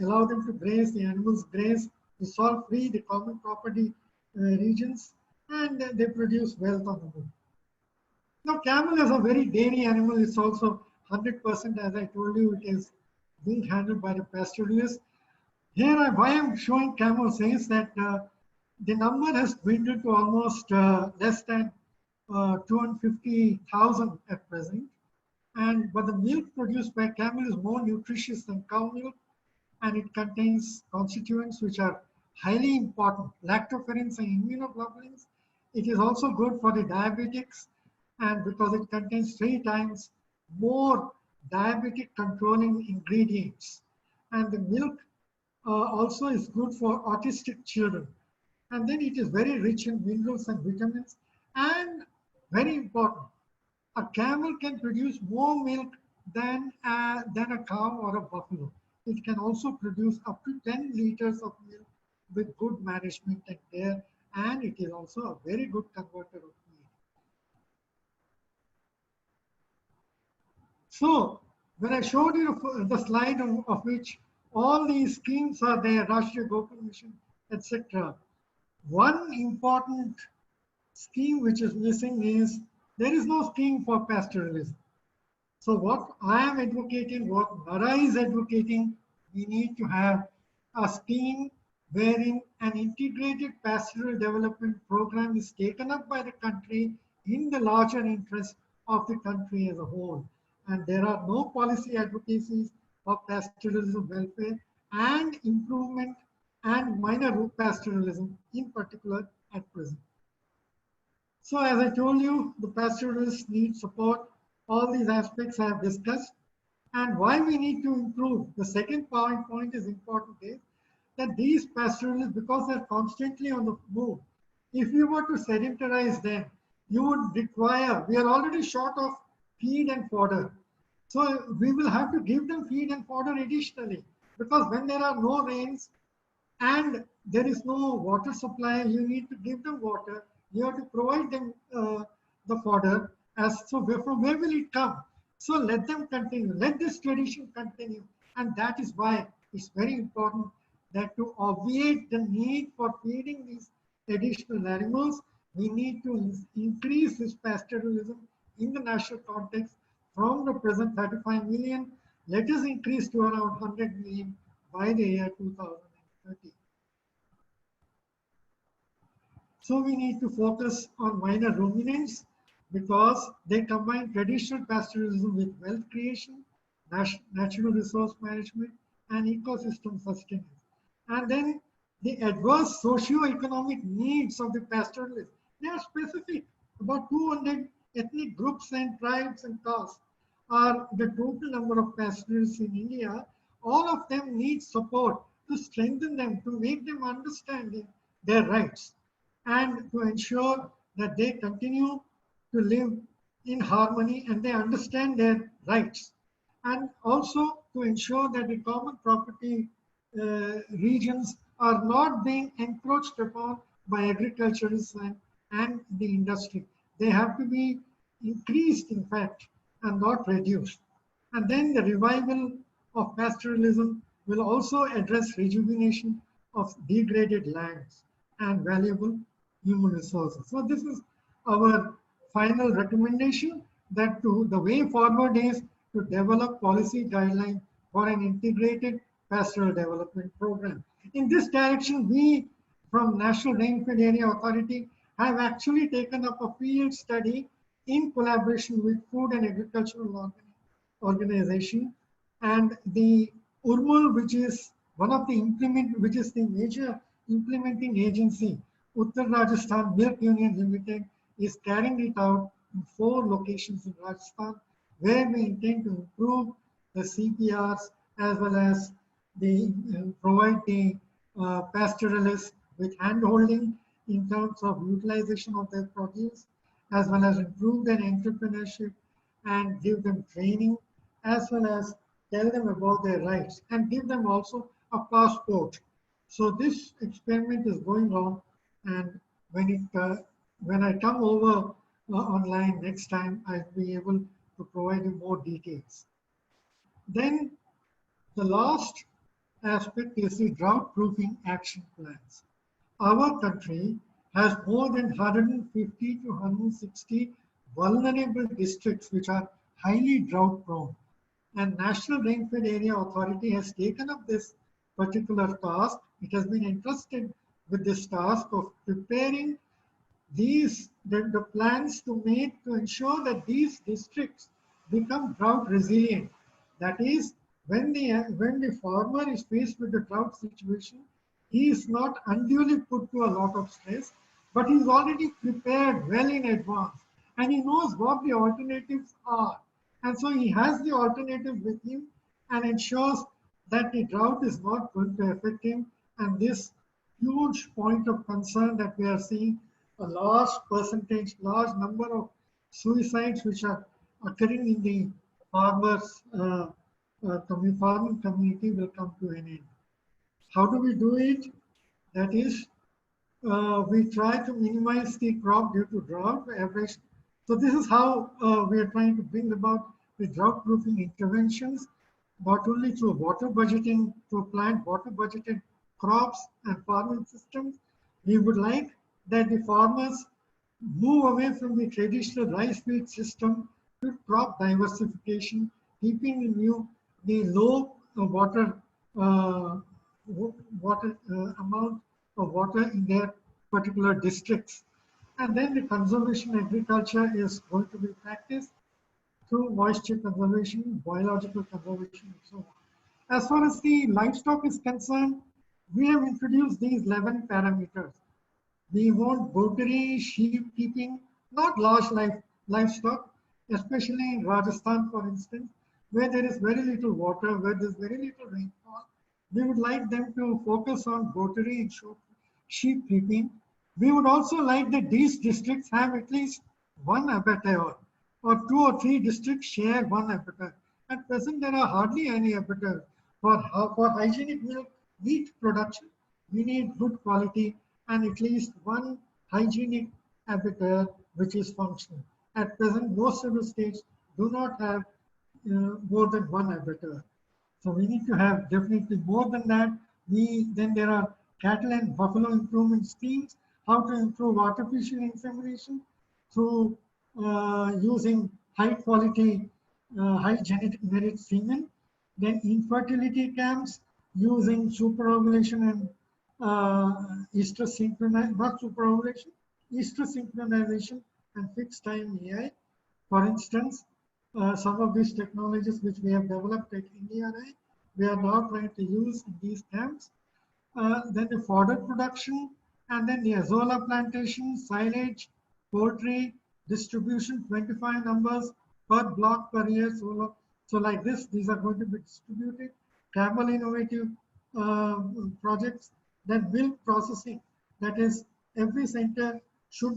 allow them to graze. The animals graze to solve free the common property regions, and they produce wealth on the move. Now, camel is a very dairy animal. It's also 100%, as I told you, it is being handled by the pastoralists. Here, why I'm showing camels is that the number has dwindled to almost less than 250,000 at present. And but the milk produced by camel is more nutritious than cow milk, and it contains constituents which are highly important, lactoferrins and immunoglobulins. It is also good for the diabetics, and because it contains 3 times more diabetic controlling ingredients. And the milk also is good for autistic children. And then it is very rich in minerals and vitamins. And very important, a camel can produce more milk than a cow or a buffalo. It can also produce up to 10 liters of milk with good management and care, and it is also a very good converter of meat. So, when I showed you the slide of which all these schemes are there, Rashtriya Gopal Mission, etc., one important scheme which is missing is there is no scheme for pastoralism. So what I am advocating, what Nara is advocating, we need to have a scheme wherein an integrated pastoral development program is taken up by the country in the larger interest of the country as a whole. And there are no policy advocacies of pastoralism welfare and improvement and minor root pastoralism in particular at present. So as I told you, the pastoralists need support. All these aspects I have discussed. And why we need to improve, the second point is important is that these pastoralists, because they're constantly on the move, if you were to sedentarize them, you would require, we are already short of feed and fodder. So we will have to give them feed and fodder additionally, because when there are no rains, and there is no water supply, you need to give them water, you have to provide them the fodder. From where will it come? So let them continue, let this tradition continue. And that is why it's very important that to obviate the need for feeding these additional animals, we need to increase this pastoralism in the national context from the present 35 million. Let us increase to around 100 million by the year 2030. So we need to focus on minor ruminants because they combine traditional pastoralism with wealth creation, natural resource management, and ecosystem sustenance. And then the adverse socio-economic needs of the pastoralists, they are specific. About 200 ethnic groups and tribes and castes are the total number of pastoralists in India. All of them need support to strengthen them, to make them understand their rights, and to ensure that they continue to live in harmony and they understand their rights, and also to ensure that the common property regions are not being encroached upon by agriculturists and the industry. They have to be increased, in fact, and not reduced. And then the revival of pastoralism will also address rejuvenation of degraded lands and valuable human resources. So this is our final recommendation, that the way forward is to develop policy guidelines for an integrated pastoral development program. In this direction, we from National Rainfed Area Authority have actually taken up a field study in collaboration with Food and Agricultural Organization, and the URMUL, which is one of the which is the major implementing agency, Uttar Rajasthan Milk Union Limited, is carrying it out in 4 locations in Rajasthan, where we intend to improve the CPRs as well as the provide the pastoralists with hand-holding in terms of utilization of their produce, as well as improve their entrepreneurship and give them training, as well as tell them about their rights and give them also a passport. So this experiment is going on, and when I come over online next time, I'll be able to provide you more details. Then the last aspect is the drought proofing action plans. Our country has more than 150 to 160 vulnerable districts which are highly drought prone. And National Rainfed Area Authority has taken up this particular task. It has been entrusted with this task of preparing the plans to make to ensure that these districts become drought resilient. That is, when the farmer is faced with the drought situation, he is not unduly put to a lot of stress, but he is already prepared well in advance, and he knows what the alternatives are, and so he has the alternative with him and ensures that the drought is not going to affect him. And this huge point of concern that we are seeing, a large percentage, large number of suicides which are occurring in the farmers, farming community will come to an end. How do we do it? That is, we try to minimize the crop due to drought average. So this is how we are trying to bring about the drought proofing interventions, not only through water budgeting, to plant water budgeted crops and farming systems. We would like that the farmers move away from the traditional rice field system to crop diversification, keeping in view the low uh, amount of water in their particular districts. And then the conservation agriculture is going to be practiced through moisture conservation, biological conservation, and so on. As far as the livestock is concerned, we have introduced these 11 parameters. We want goatry, sheep keeping, not large livestock, especially in Rajasthan, for instance, where there is very little water, where there is very little rainfall. We would like them to focus on goatry and sheep keeping. We would also like that these districts have at least one abattoir, or 2 or 3 districts share one abattoir. At present, there are hardly any abattoirs. For hygienic meat production, we need good quality and at least one hygienic abattoir which is functional. At present, most of the states do not have more than one abattoir. So we need to have definitely more than that. Then there are cattle and buffalo improvement schemes, how to improve artificial insemination through using high quality, high genetic merit semen. Then infertility camps using superovulation and Easter synchronization, not superovulation, Easter synchronization and fixed time AI. For instance, some of these technologies which we have developed at NDRI, we are now trying to use in these camps. Then the fodder production, and then the azolla plantation, silage, poultry, distribution, 25 numbers per block per year. So like this, these are going to be distributed. Camel innovative projects. Then milk processing, that is, every center should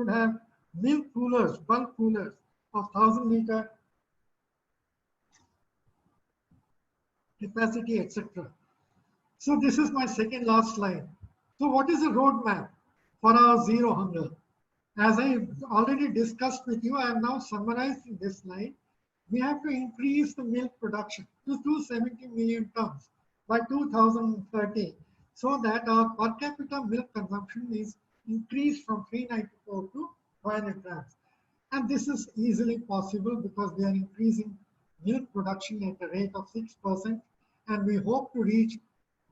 have milk coolers, bulk coolers of 1,000-liter capacity, etc. So this is my second last slide. So what is the roadmap for our zero hunger? As I already discussed with you, I am now summarizing this slide. We have to increase the milk production to 270 million tons by 2030 so that our per capita milk consumption is increased from 394 to 500 grams. And this is easily possible because we are increasing milk production at a rate of 6%, and we hope to reach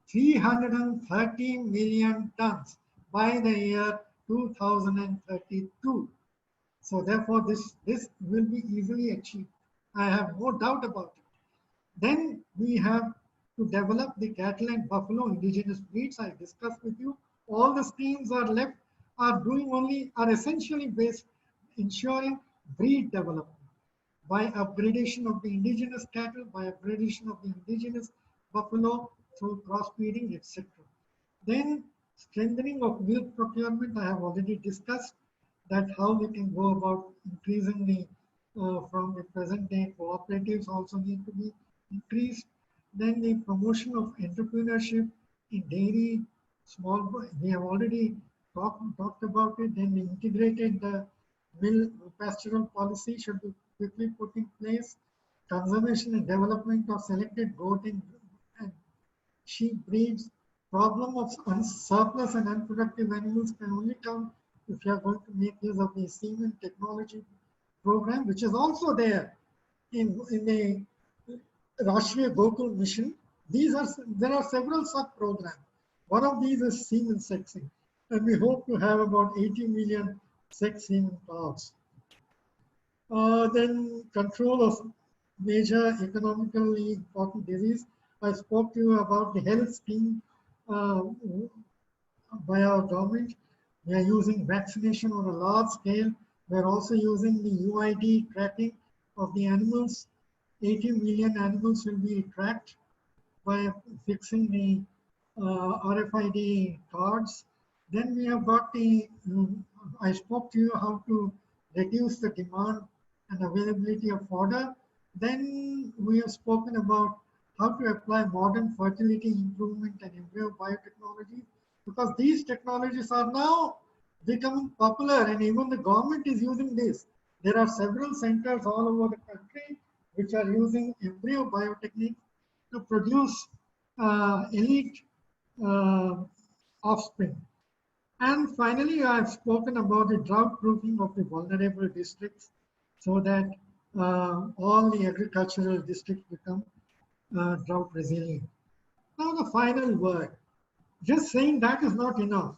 330 million tons by the year 2032. So therefore, this will be easily achieved. I have no doubt about it. Then we have to develop the cattle and buffalo indigenous breeds. I discussed with you. All the schemes are left are essentially based ensuring breed development by upgradation of the indigenous cattle, by upgradation of the indigenous buffalo through crossbreeding, etc. Then strengthening of milk procurement, I have already discussed that how we can go about increasing the from the present day cooperatives also need to be increased. Then the promotion of entrepreneurship in dairy, we have already talked about it. Then the integrated mill pastoral policy should be quickly put in place. Conservation and development of selected goat and sheep breeds. Problem of surplus and unproductive animals can only come if you are going to make use of the semen technology program, which is also there in the Rashtriya Gokul mission. There are several sub-programs. One of these is semen sexing, and we hope to have about 80 million sex semen calves. Then control of major economically important disease. I spoke to you about the health scheme uh, by our government. We are using vaccination on a large scale. We are also using the UID tracking of the animals. 80 million animals will be tracked by fixing the RFID cards. Then we have got I spoke to you how to reduce the demand and availability of fodder. Then we have spoken about how to apply modern fertility improvement and embryo biotechnology, because these technologies are now becoming popular and even the government is using this. There are several centers all over the country which are using embryo biotechnique to produce elite uh, offspring. And finally, I have spoken about the drought proofing of the vulnerable districts so that all the agricultural districts become drought resilient. Now, the final word. Just saying that is not enough.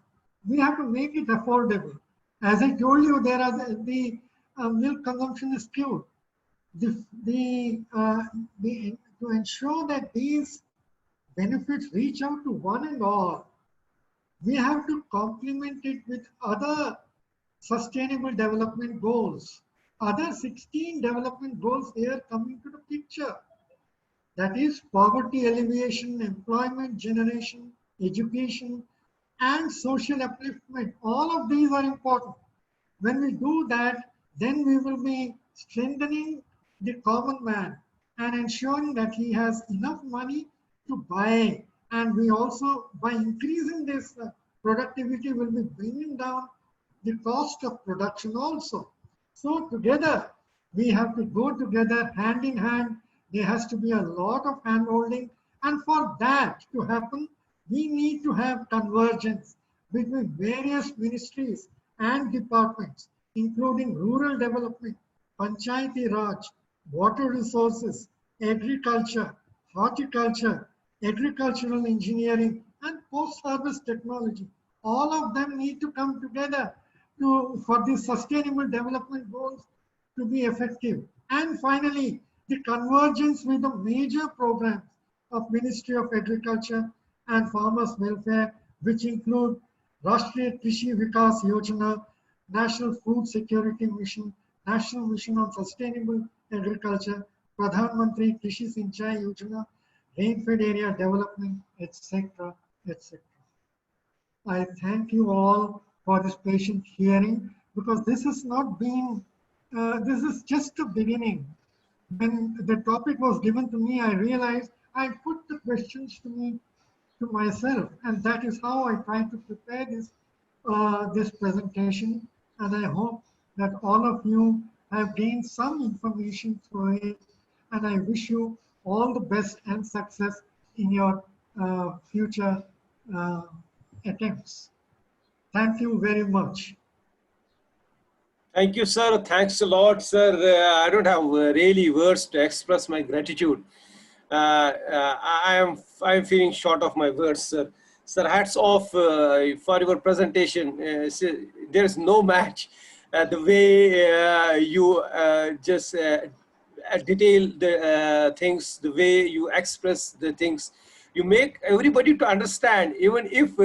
We have to make it affordable. As I told you, there are the milk consumption is skewed. The, to ensure that these benefits reach out to one and all, we have to complement it with other sustainable development goals. Other 16 development goals here coming to the picture. That is poverty alleviation, employment generation, education, and social upliftment. All of these are important. When we do that, then we will be strengthening the common man and ensuring that he has enough money to buy. And we also, by increasing this productivity, will be bringing down the cost of production also. So together, we have to go together hand in hand. There has to be a lot of hand holding. And for that to happen, we need to have convergence between various ministries and departments, including rural development, panchayati raj, water resources, agriculture, horticulture, agricultural engineering, and post-harvest technology. All of them need to come together for the sustainable development goals to be effective. And finally, the convergence with the major programs of Ministry of Agriculture and Farmers Welfare, which include Rashtriya Krishi Vikas Yojana, National Food Security Mission, National Mission on Sustainable Agriculture, Pradhan Mantri Krishi Sinchai Yojana, Rain-fed area development, etc., etc. I thank you all for this patient hearing, because this is not being, this is just the beginning. When the topic was given to me, I realized I put the questions to myself, and that is how I try to prepare this presentation. and I hope that all of you have gained some information through it, and I wish you all the best and success in your future uh, attempts. Thank you very much. Thank you, sir. Thanks a lot, sir. I don't have really words to express my gratitude. I am feeling short of my words, sir. Sir, hats off for your presentation. There is no match. The way you just detail the things, the way you express the things, you make everybody to understand. Even if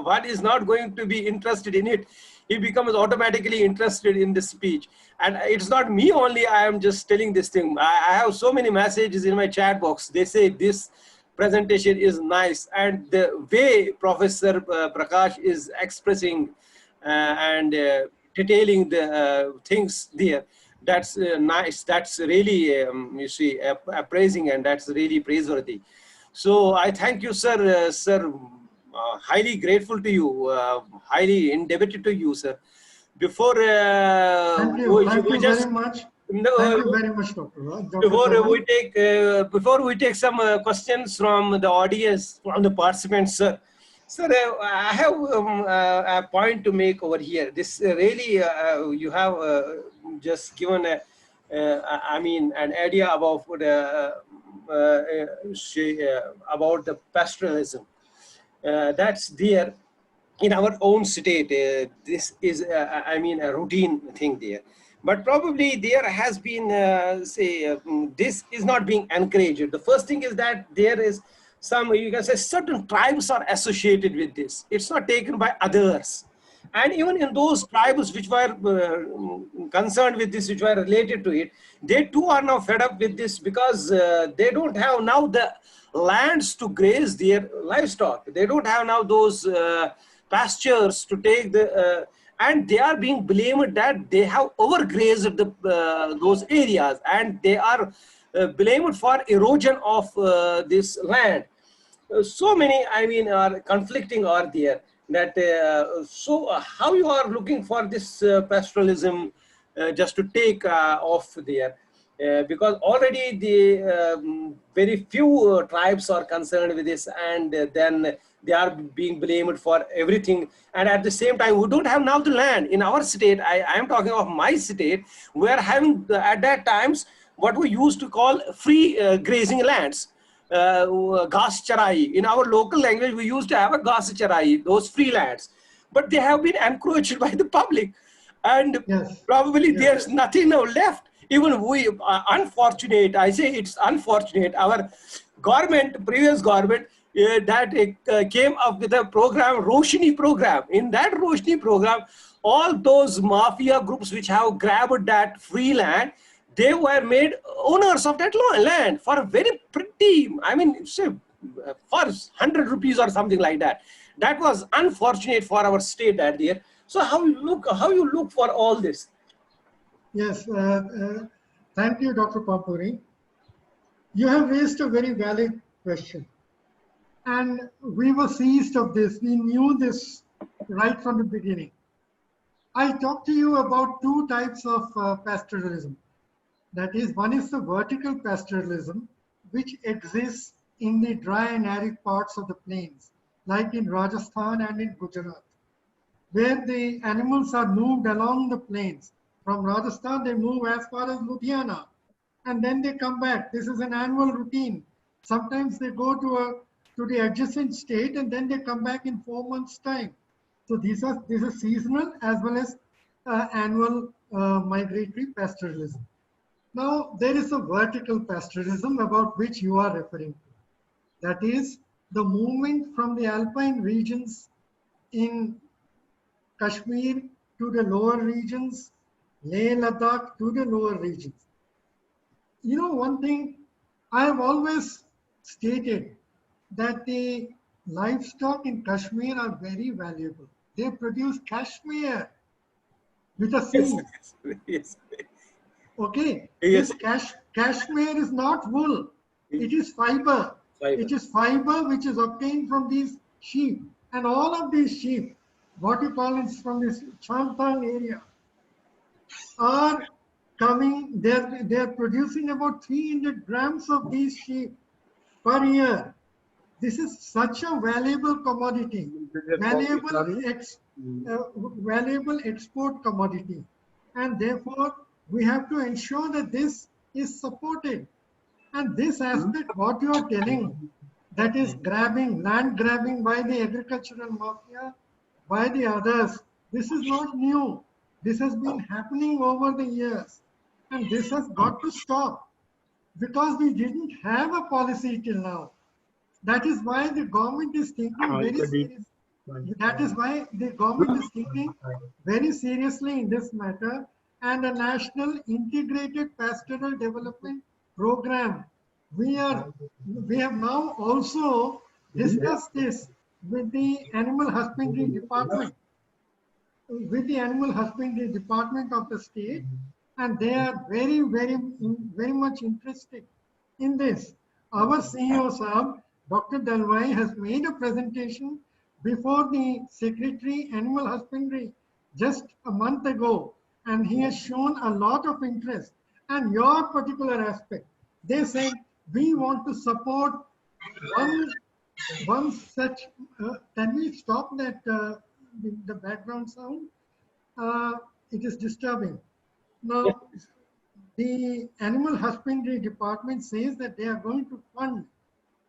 one is not going to be interested in it, he becomes automatically interested in the speech. And it's not me only, I am just telling this thing. I have so many messages in my chat box. They say this presentation is nice, and the way Professor Prakash is expressing and detailing the things there, that's nice. That's really, you see, appraising, and that's really praiseworthy. So I thank you, sir. Sir, highly grateful to you, highly indebted to you, sir. Before Thank we you very just much. no, Thank you very much, Dr. before Chaudhary. before we take some questions from the audience, from the participants, sir. Sir, I have a point to make over here. This really you have just given a, I mean, an idea about the about the pastoralism that's there in our own state. This is, I mean, a routine thing there. But probably there has been, this is not being encouraged. The first thing is that there is some, you can say, certain tribes are associated with this. It's not taken by others. And even in those tribes which were concerned with this, which were related to it, they too are now fed up with this, because they don't have now the lands to graze their livestock. They don't have now those pastures to take the, and they are being blamed that they have overgrazed those areas, and they are blamed for erosion of this land. So many, I mean, are conflicting are there. That how you are looking for this pastoralism just to take off there, because already the very few tribes are concerned with this, and then they are being blamed for everything. And at the same time, we don't have now the land in our state. I am talking of my state. We are having at that times what we used to call free grazing lands. Ghas charai. In our local language, we used to have a ghas charai, those free lands. But they have been encroached by the public. And Yes. probably Yes. there's nothing now left. Even we, unfortunate, I say it's unfortunate, our government, previous government, that came up with a program, Roshni program. In that Roshni program, all those mafia groups which have grabbed that free land, they were made owners of that land for a very pretty, I mean, say, for 100 rupees or something like that. That was unfortunate for our state that year. So how you look for all this? Yes. Thank you, Dr. Papuri. You have raised a very valid question. And we were seized of this. We knew this right from the beginning. I'll talk to you about two types of pastoralism. That is, one is the vertical pastoralism, which exists in the dry and arid parts of the plains, like in Rajasthan and in Gujarat, where the animals are moved along the plains. From Rajasthan, they move as far as Ludhiana, and then they come back. This is an annual routine. Sometimes they go to the adjacent state, and then they come back in 4 months' time. So this is seasonal as well as annual migratory pastoralism. Now, there is a vertical pastoralism about which you are referring to. That is the movement from the alpine regions in Kashmir to the lower regions, Leh Ladakh to the lower regions. You know, one thing I have always stated, that the livestock in Kashmir are very valuable. They produce cashmere with a Yes, C. yes, Okay, yes. this cashmere is not wool, it is fiber. Fiber. It is fiber which is obtained from these sheep. And all of these sheep, what you call is from this Chantang area. are coming, they're producing about 300 grams of these sheep per year. This is such a valuable commodity, valuable, valuable export commodity. And therefore, we have to ensure that this is supported. And this aspect, what you are telling, that is grabbing, land grabbing by the agricultural mafia, by the others, this is not new. This has been happening over the years. And this has got to stop because we didn't have a policy till now. That is why the government is thinking very seriously. That is why the government is thinking very seriously in this matter, and a national integrated pastoral development program. We have now also discussed this with the animal husbandry department, of the state, and they are very much interested in this. Our CEO, Saab, Dr. Dalwai, has made a presentation before the Secretary Animal Husbandry just a month ago, and he has shown a lot of interest. And your particular aspect, they said, we want to support one such. Can we stop that the background sound? It is disturbing. Yes. Now, the animal husbandry department says that they are going to fund,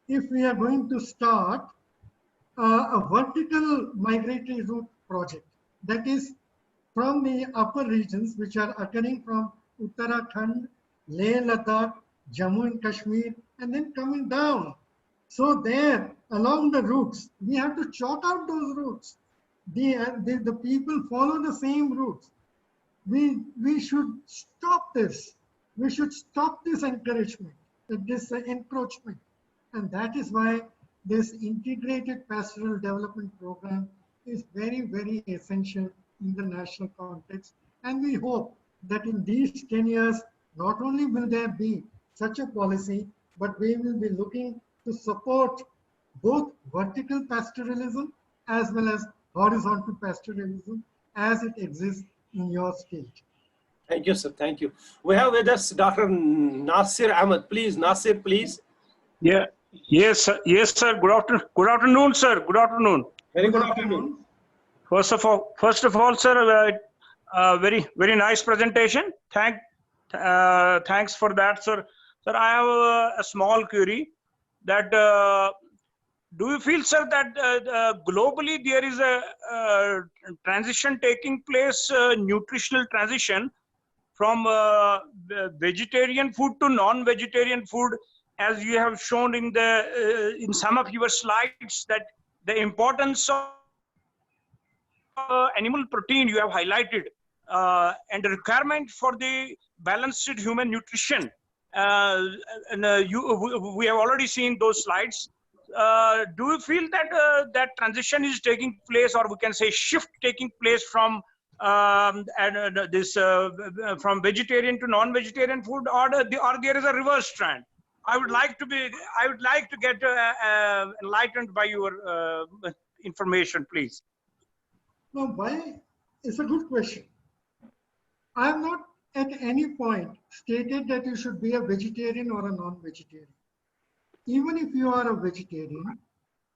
if we are going to start a vertical migratory route project, that is from the upper regions which are occurring from Uttarakhand, Leh, Ladakh, Jammu and Kashmir, and then coming down. So there, along the routes, we have to chalk out those routes. The people follow the same routes. We should stop this. We should stop this encouragement, this encroachment. And that is why this integrated pastoral development program is very essential in the national context. And we hope that in these 10 years, not only will there be such a policy, but we will be looking to support both vertical pastoralism as well as horizontal pastoralism as it exists in your state. Thank you, sir. Thank you. We have with us Dr. Nasir Ahmed. Please, Nasir, please. Yeah. Yes, sir. Yes, sir. Good afternoon, sir. Good afternoon. Very good afternoon. First of all, sir, very nice presentation. Thanks for that, sir. Sir, I have a small query. That do you feel, sir, that globally there is a transition taking place, nutritional transition from vegetarian food to non-vegetarian food, as you have shown in the in some of your slides, that the importance of animal protein you have highlighted, and the requirement for the balanced human nutrition. We have already seen those slides. Do you feel that that transition is taking place, or we can say shift taking place from from vegetarian to non-vegetarian food, or there is a reverse trend? I would like to get enlightened by your information, please. No, why? It's a good question. I have not at any point stated that you should be a vegetarian or a non-vegetarian. Even if you are a vegetarian,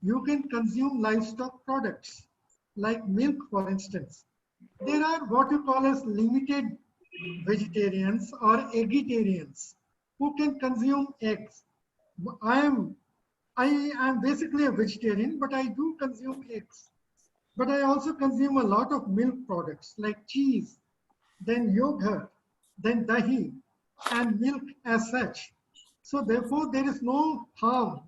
you can consume livestock products like milk, for instance. There are what you call as limited vegetarians or eggitarians who can consume eggs. I am basically a vegetarian, but I do consume eggs. But I also consume a lot of milk products like cheese, then yogurt, then dahi, and milk as such. So therefore, there is no harm.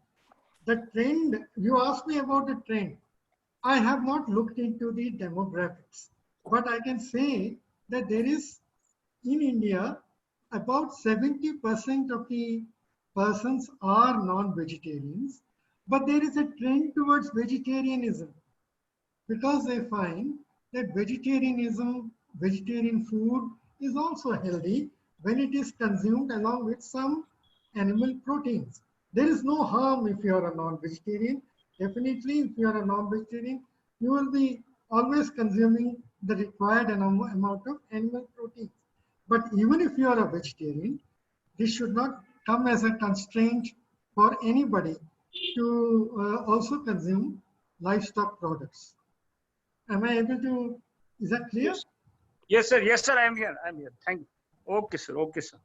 The trend, you asked me about the trend. I have not looked into the demographics, but I can say that there is, in India, about 70% of the persons are non-vegetarians, but there is a trend towards vegetarianism because they find that vegetarian food is also healthy when it is consumed along with some animal proteins. There is no harm if you are a non-vegetarian. Definitely, if you are a non-vegetarian, you will be always consuming the required amount of animal proteins. But even if you are a vegetarian, this should not come as a constraint for anybody to also consume livestock products. Am I able to, is that clear? Yes. Yes, sir. Yes, sir. I am here. I am here. Thank you. Okay, sir. Okay, sir.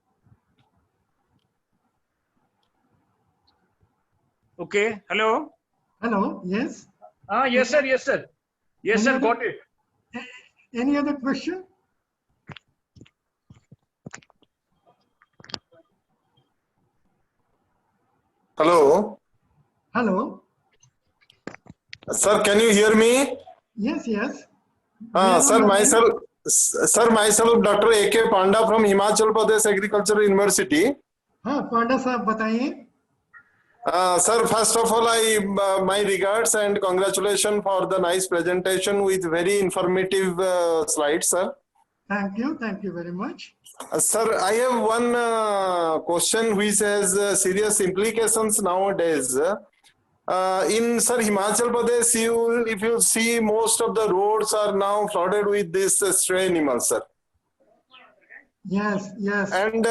Okay. Hello. Hello, yes? Yes, sir. Yes, sir. Yes, sir. Got it. Any other question? Hello. Hello? Sir, can you hear me? Yes, yes. Sir, myself, Dr. A.K. Panda from Himachal Pradesh Agricultural University. हाँ पांडा साहब बताइए. Sir, first of all, my regards and congratulations for the nice presentation with very informative slides, sir. Thank you very much. Sir, I have one question which has serious implications nowadays. In Sir Himachal Pradesh, if you see, most of the roads are now flooded with these stray animals, sir. Yes, yes. And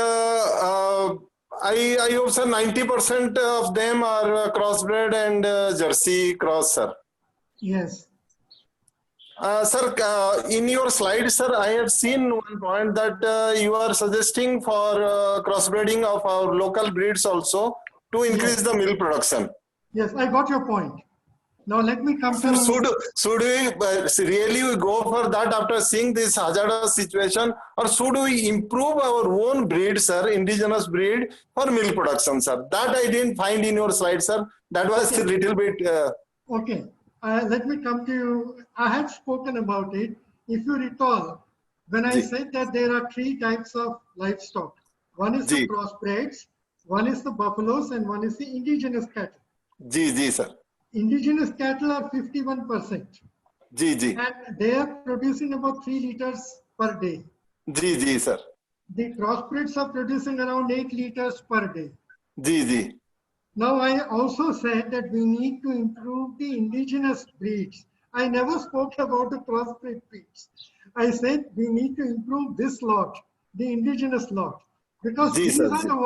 I hope, sir, 90% of them are crossbred and Jersey cross, sir. Yes. Sir, in your slide, sir, I have seen one point that you are suggesting for crossbreeding of our local breeds also to increase the milk production. Yes, I got your point. Now let me come Sir, to... should we really go for that after seeing this hazardous situation, or should we improve our own breed, sir, indigenous breed for milk production, sir? That I didn't find in your slide, sir. That was a little bit... Okay, let me come to you. I had spoken about it. If you recall, when I said that there are 3 types of livestock. One is the crossbreds, one is the buffaloes, and one is the indigenous cattle. Ji, sir. Indigenous cattle are 51%. Ji. And they are producing about 3 liters per day. Ji, sir. The crossbreds are producing around 8 liters per day. Ji. Now, I also said that we need to improve the indigenous breeds. I never spoke about the crossbred breeds. I said we need to improve this lot, the indigenous lot, because these are the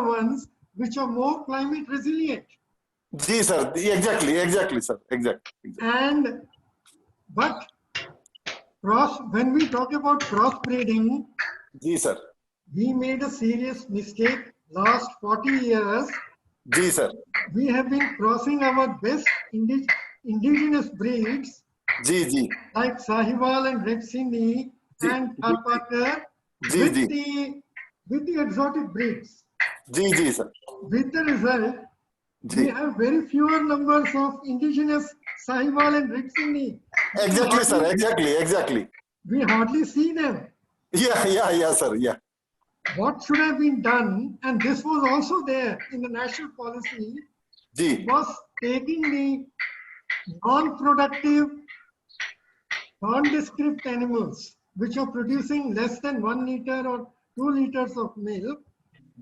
ones which are more climate resilient. Ji, sir. Exactly, sir. Exactly. And but when we talk about crossbreeding, Ji, sir. We made a serious mistake last 40 years. Ji, sir. We have been crossing our best indigenous breeds Ji. like Sahiwal and Red Sindhi and Karpatkar with the exotic breeds. Ji, sir. With the result, we have very fewer numbers of indigenous Sahiwal and Red Sindhi. Exactly, sir. Exactly. We hardly see them. Yeah, sir. Yeah. What should have been done, and this was also there in the national policy, was taking the non-productive, nondescript animals which are producing less than 1 liter or 2 liters of milk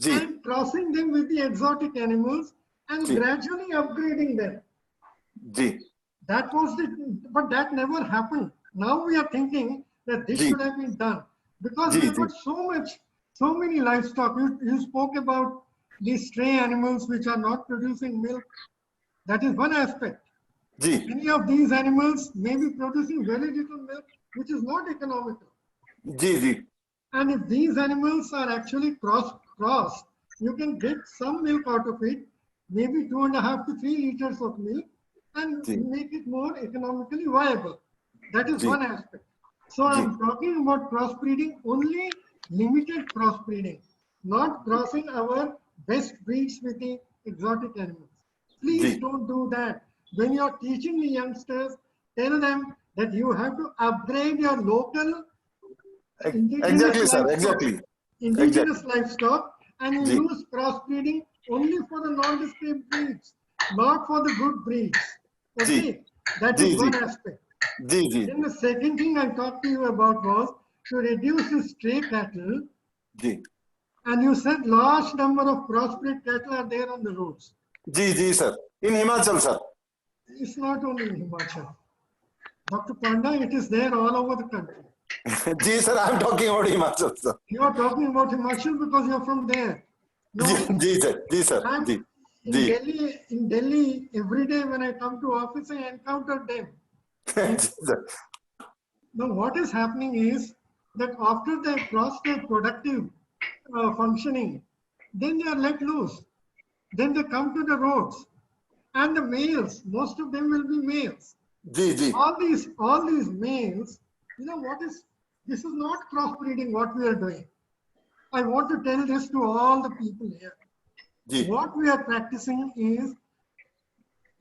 and crossing them with the exotic animals and gradually upgrading them. That was but that never happened. Now we are thinking that this should have been done because we've got so many livestock. You spoke about these stray animals which are not producing milk. That is one aspect. Many of these animals may be producing very little milk, which is not economical. And if these animals are actually crossed, you can get some milk out of it, maybe 2.5 to 3 liters of milk, and make it more economically viable. That is one aspect. So I'm talking about crossbreeding, only limited crossbreeding, not crossing our best breeds with the exotic animals. Please don't do that. When you're teaching the youngsters, tell them that you have to upgrade your local indigenous livestock, and you use crossbreeding only for the nondescript breeds, not for the good breeds. Okay, that is one aspect. Then the second thing I talked to you about was to reduce the stray cattle. And you said large number of crossbred cattle are there on the roads. Sir. In Himachal, sir. It's not only in Himachal. Dr. Panda, it is there all over the country. Ji sir, I'm talking about Himachal sir. You are talking about Himachal because you're from there. No, Ji sir, ji sir, I'm ji. in Ji. Delhi. In Delhi, every day when I come to office, I encounter them. And Ji sir. now what is happening is that after they cross their productive functioning, then they are let loose. Then they come to the roads. And the males, most of them will be males. Ji, ji. All these males, this is not crossbreeding what we are doing. I want to tell this to all the people here. Ji. What we are practicing is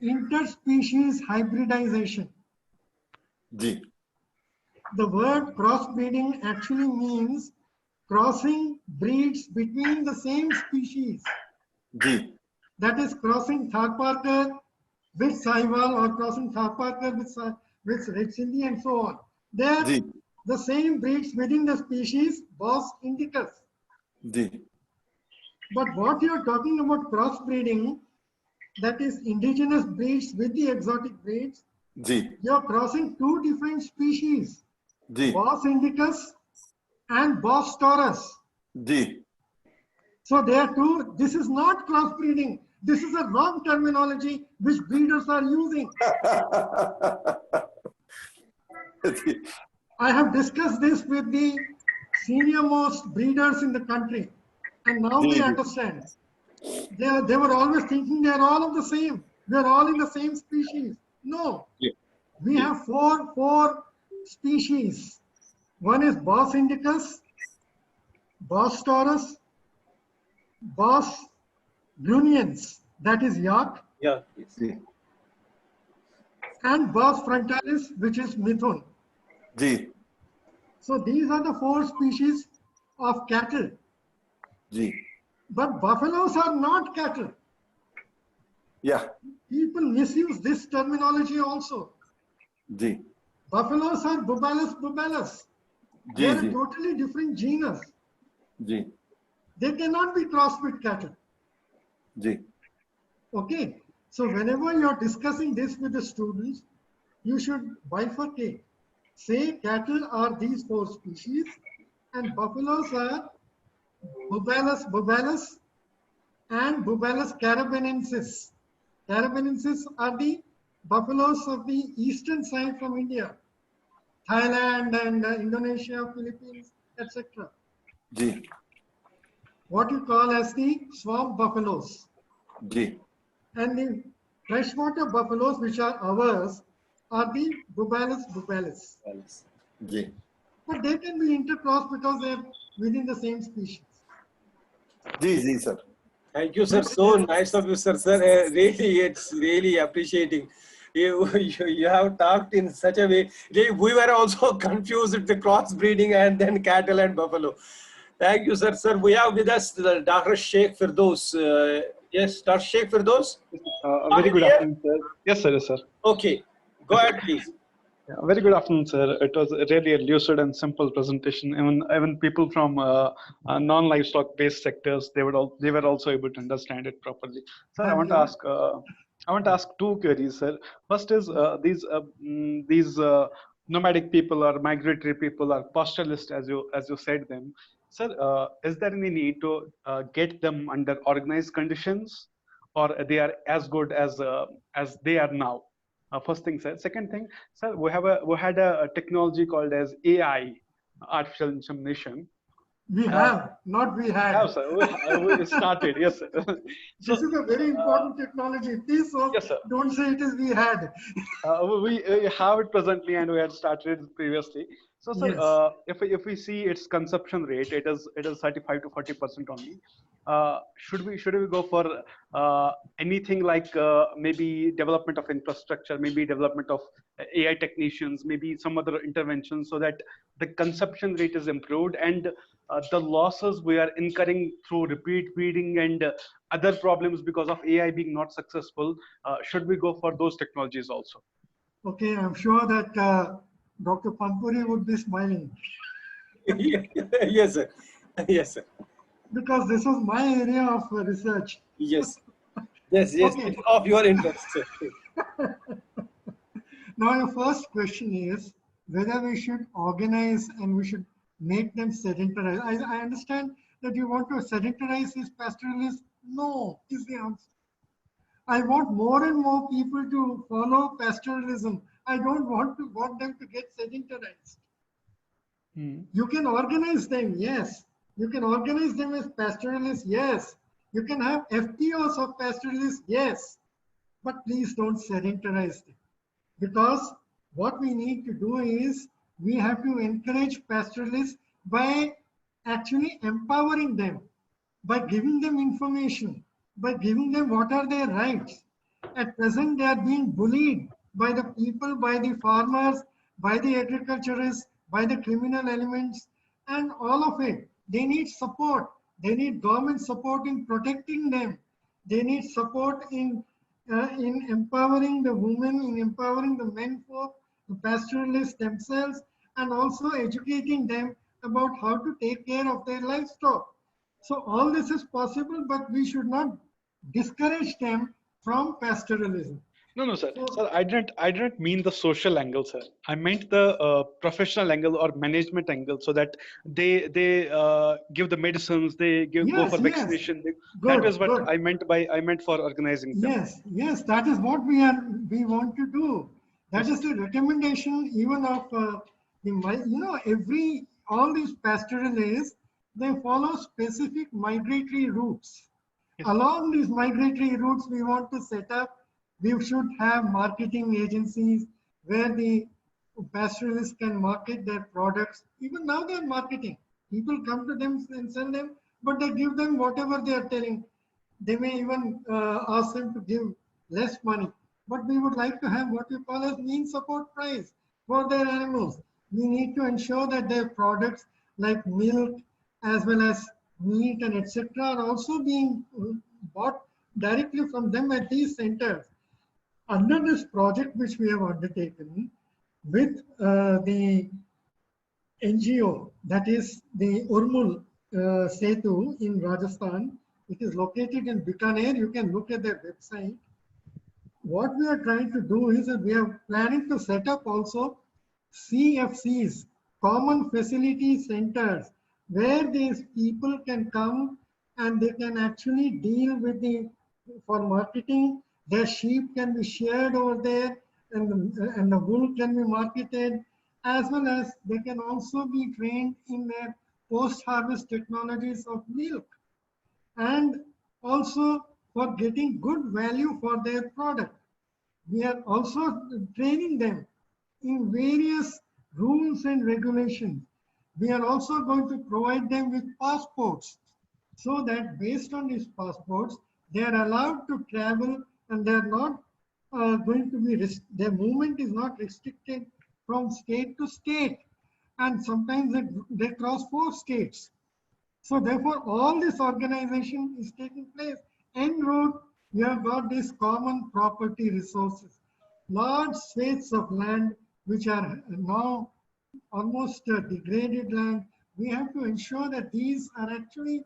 interspecies hybridization. Ji. The word crossbreeding actually means crossing breeds between the same species. Ji. That is crossing Tharparkar with Sahiwal or crossing Tharparkar with Red Sindhi and so on. They are Ji. the same breeds within the species Bos indicus. Ji. But what you are talking about crossbreeding, that is indigenous breeds with the exotic breeds, Ji. you are crossing two different species, Ji. Bos indicus and Bos taurus. Ji. So they are two. This is not crossbreeding. This is a wrong terminology which breeders are using. Ji. I have discussed this with the senior most breeders in the country, and now Ji, they ji. understand. They were always thinking they are all of the same. We are all in the same species. No, Ji. we have four species. One is Bos indicus, Bos taurus, Bos bruniens, that is yak, Yeah. Yes. Ji. and Bos frontalis, which is mithun. Ji. So these are the four species of cattle. Ji. But buffaloes are not cattle. Yeah. People misuse this terminology also. Ji. Buffaloes are Buballus buballus. They Ji. are a Ji. totally different genus. Ji. They cannot be crossed with cattle. Ji. Okay. So whenever you are discussing this with the students, you should bifurcate. Say cattle are these four species and buffaloes are Buballus buballus and Buballus carabenensis. Carabenensis are the buffaloes of the eastern side from India, Thailand and Indonesia, Philippines, etc. Ji. What you call as the swamp buffaloes. Ji. And the freshwater buffaloes, which are ours, are the Buballus buballus. Ji. But they can be intercrossed because they are within the same species. Ji. Ji, sir. Thank you, sir. So nice of you, sir. Sir, really, it's really appreciating. You have talked in such a way. We were also confused with the crossbreeding and then cattle and buffalo. Thank you, sir. Sir, we have with us Dr. Sheikh Firdaus. Yes, Dr. Sheikh Firdaus. Very good afternoon, sir. Yes, sir. Yes, sir. Okay, go ahead, please. Yeah, very good afternoon, sir. It was really a lucid and simple presentation. Even people from non-livestock based sectors, they were also able to understand it properly. Sir, I want to ask two queries, sir. First is these nomadic people or migratory people or pastoralists, as you said them. Sir, is there any need to get them under organized conditions, or they are as good as they are now? First thing, sir. Second thing, sir, we had a technology called as AI, artificial insemination. We have, not we had. Have, sir. We started, yes, sir. This is a very important technology. Please yes, sir. don't say it is we had. We have it presently, and we had started it previously. So, sir, Yes. if we see its consumption rate, it is 35 to 40% only. Should we go for anything like maybe development of infrastructure, maybe development of AI technicians, maybe some other interventions, so that the consumption rate is improved and the losses we are incurring through repeat breeding and other problems because of AI being not successful, should we go for those technologies also? Okay, I'm sure that Dr. Pampuri would be smiling Yes, sir. Yes, sir. because this was my area of research. Yes. Yes, yes. Okay. It's of your interest, sir. Now, your first question is, whether we should organize and we should make them sedentary. I understand that you want to sedentarize these pastoralists. No, is the answer. I want more and more people to follow pastoralism. I don't want them to get sedentarized. You can organize them, yes. You can organize them as pastoralists, yes. You can have FPOs of pastoralists, yes. But please don't sedentarize them. Because what we need to do is we have to encourage pastoralists by actually empowering them, by giving them information, by giving them what are their rights. At present, they are being bullied by the people, by the farmers, by the agriculturists, by the criminal elements, and all of it. They need support. They need government support in protecting them. They need support in empowering the women, in empowering the men folk, the pastoralists themselves, and also educating them about how to take care of their livestock. So all this is possible, but we should not discourage them from pastoralism. No, no, sir. So, Sir, I didn't mean the social angle, sir. I meant the professional angle or management angle, so that they give the medicines, they go for yes, yes, vaccination. That good, is what good. I meant for organizing them. Yes, yes, that is what we want to do. That Yes, is sir. the recommendation even of all these pastoralists, they follow specific migratory routes. Yes, sir. Along these migratory routes, we want to set up, we should have marketing agencies where the pastoralists can market their products. Even now they're marketing. People come to them and sell them, but they give them whatever they are telling. They may even ask them to give less money. But we would like to have what we call as mean support price for their animals. We need to ensure that their products like milk as well as meat and etc. are also being bought directly from them at these centers. Under this project which we have undertaken with the NGO, that is the Urmul Setu in Rajasthan. It is located in Bikaner. You can look at their website. What we are trying to do is that we are planning to set up also CFCs, common facility centers, where these people can come and they can actually deal with for marketing. Their sheep can be shared over there, and the wool can be marketed, as well as they can also be trained in their post-harvest technologies of milk, and also for getting good value for their product. We are also training them in various rules and regulations. We are also going to provide them with passports, so that based on these passports, they are allowed to travel and they are not going to be, their movement is not restricted from state to state. And sometimes they cross 4 states. So therefore, all this organization is taking place. En route, we have got these common property resources, large swathes of land which are now almost degraded land. We have to ensure that these are actually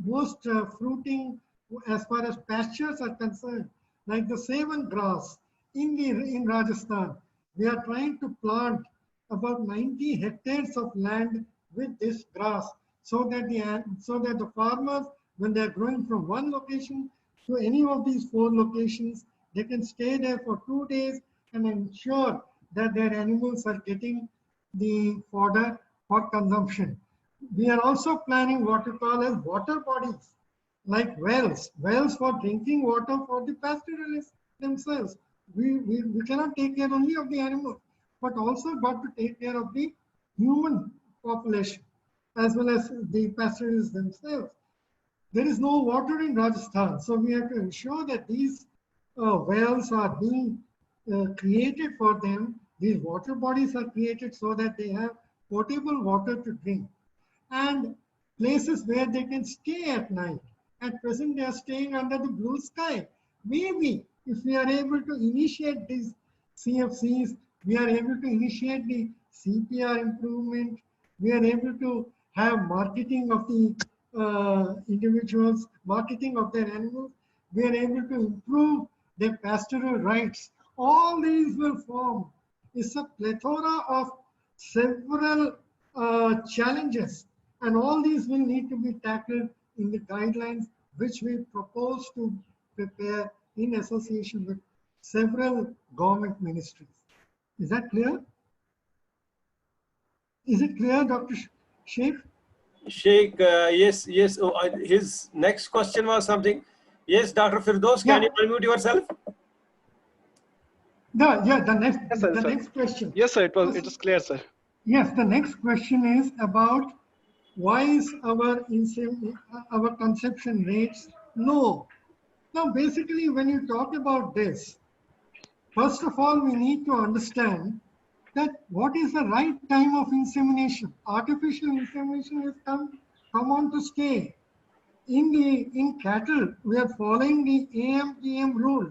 most fruiting as far as pastures are concerned, like the savan grass in Rajasthan. We are trying to plant about 90 hectares of land with this grass, so that the farmers, when they are growing from one location to any of these 4 locations, they can stay there for 2 days and ensure that their animals are getting the fodder for consumption. We are also planning what we call as water bodies, like wells for drinking water for the pastoralists themselves. We cannot take care only of the animals, but also got to take care of the human population as well as the pastoralists themselves. There is no water in Rajasthan, so we have to ensure that these wells are being created for them. These water bodies are created so that they have potable water to drink, and places where they can stay at night. At present, they are staying under the blue sky. Maybe if we are able to initiate these CFCs, we are able to initiate the CPR improvement, we are able to have marketing of the individuals, marketing of their animals, we are able to improve their pastoral rights. All these will form is a plethora of several challenges, and all these will need to be tackled in the guidelines which we propose to prepare in association with several government ministries. Is that clear? Is it clear, Dr. Sheikh? Sheikh, yes, yes. Oh, his next question was something. Yes, Dr. Firdaus, can Yeah. you unmute yourself? The next question. Yes, sir. It was clear, sir. Yes, the next question is about why is our conception rates low? Now, basically, when you talk about this, first of all, we need to understand that what is the right time of insemination? Artificial insemination has come on to stay. In cattle, we are following the AM/PM rule.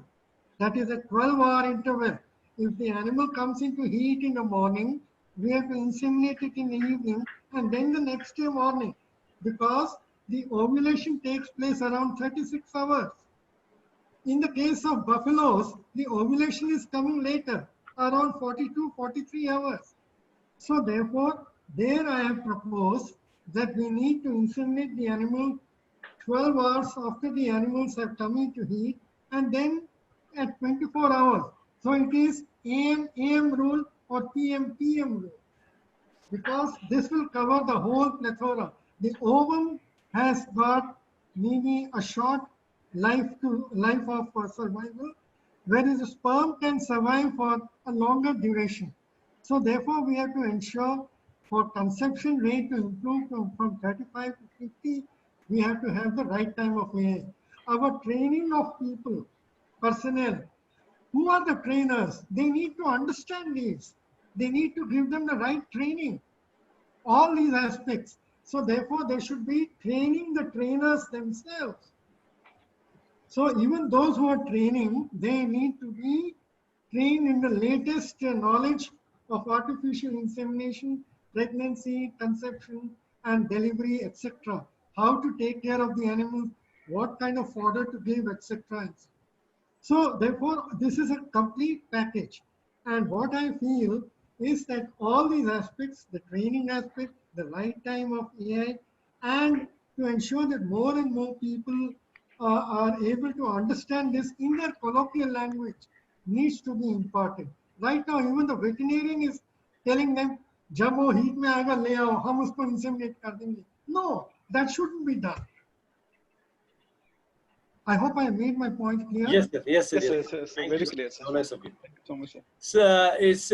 That is a 12-hour interval. If the animal comes into heat in the morning, we have to inseminate it in the evening and then the next day morning, because the ovulation takes place around 36 hours. In the case of buffaloes, the ovulation is coming later, around 42, 43 hours. So therefore, there I have proposed that we need to inseminate the animal 12 hours after the animals have come into heat, and then at 24 hours. So it is AM rule or PM rule, because this will cover the whole plethora. The ovum has got maybe a short life of survival, whereas the sperm can survive for a longer duration. So therefore, we have to ensure for conception rate to improve from 35 to 50, we have to have the right time of AA. Our training of people, personnel, who are the trainers? They need to understand these. They need to give them the right training, all these aspects. So therefore, they should be training the trainers themselves. So even those who are training, they need to be trained in the latest knowledge of artificial insemination, pregnancy, conception, and delivery, etc. How to take care of the animals, what kind of fodder to give, etc. So therefore, this is a complete package. And what I feel is that all these aspects, the training aspect, the right time of AI, and to ensure that more and more people are able to understand this in their colloquial language, needs to be imparted. Right now, even the veterinarian is telling them, "जब वो heat में आएगा ले आओ, हम उसको inseminate कर देंगे." No, that shouldn't be done. I hope I made my point clear. Yes, sir. Yes, sir. Yes, sir. Yes, Yes, sir. Thank Very you. clear, sir. So nice of you. Thank you so much, sir. So, is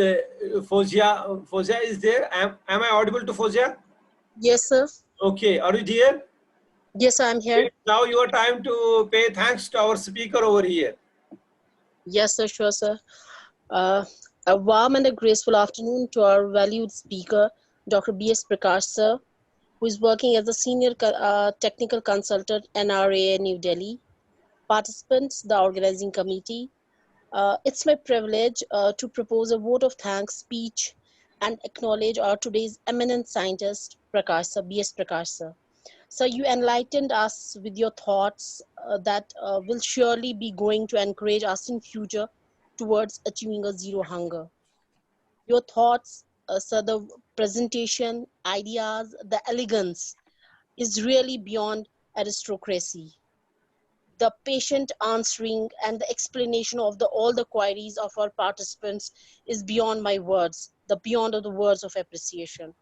Fozia? Fozia is there? Am I audible to Fozia? Yes, sir. Okay. Are you there? Yes, I'm here. It's now your time to pay thanks to our speaker over here. Yes, sir. Sure, sir. A warm and a graceful afternoon to our valued speaker, Dr. B.S. Prakash, sir, who is working as a senior technical consultant NRA New Delhi. Participants, the organizing committee. It's my privilege to propose a vote of thanks speech and acknowledge our today's eminent scientist, Prakash, sir, B.S. Prakash, sir. So you enlightened us with your thoughts that will surely be going to encourage us in future towards achieving a zero hunger. Your thoughts, sir, the presentation, ideas, the elegance is really beyond aristocracy. The patient answering and the explanation of all the queries of our participants is beyond my words, beyond of the words of appreciation.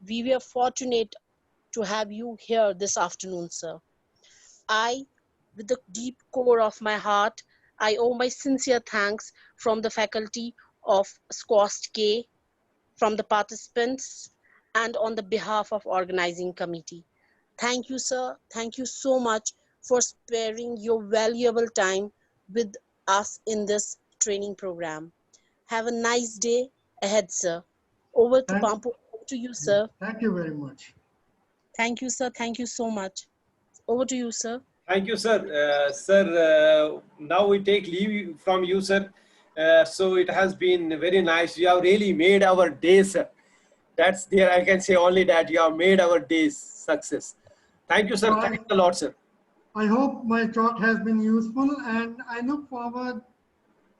We were fortunate to have you here this afternoon, sir. I, with the deep core of my heart, I owe my sincere thanks from the faculty of SCOST K, from the participants, and on the behalf of organizing committee. Thank you, sir. Thank you so much for sparing your valuable time with us in this training program. Have a nice day ahead, sir. Over to Pampu, over to you, sir. Thank you very much. Thank you, sir. Thank you so much. Over to you, sir. Thank you, sir. Now we take leave from you, sir. So it has been very nice. You have really made our day, sir. That's there. I can say only that you have made our days success. Thank you, sir. Well, Thanks a lot, sir. I hope my talk has been useful, and I look forward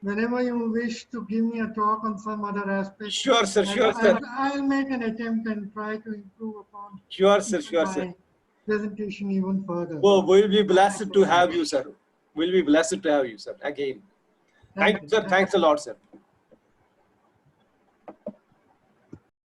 whenever you wish to give me a talk on some other aspect, Sure, sir. Sure, sir. I'll make an attempt and try to improve upon Sure, sir. Sure, sir. my presentation even further. Oh, we'll be blessed to have you, sir. We'll be blessed to have you, sir. Again. Thank you, sir. Thanks a lot, sir.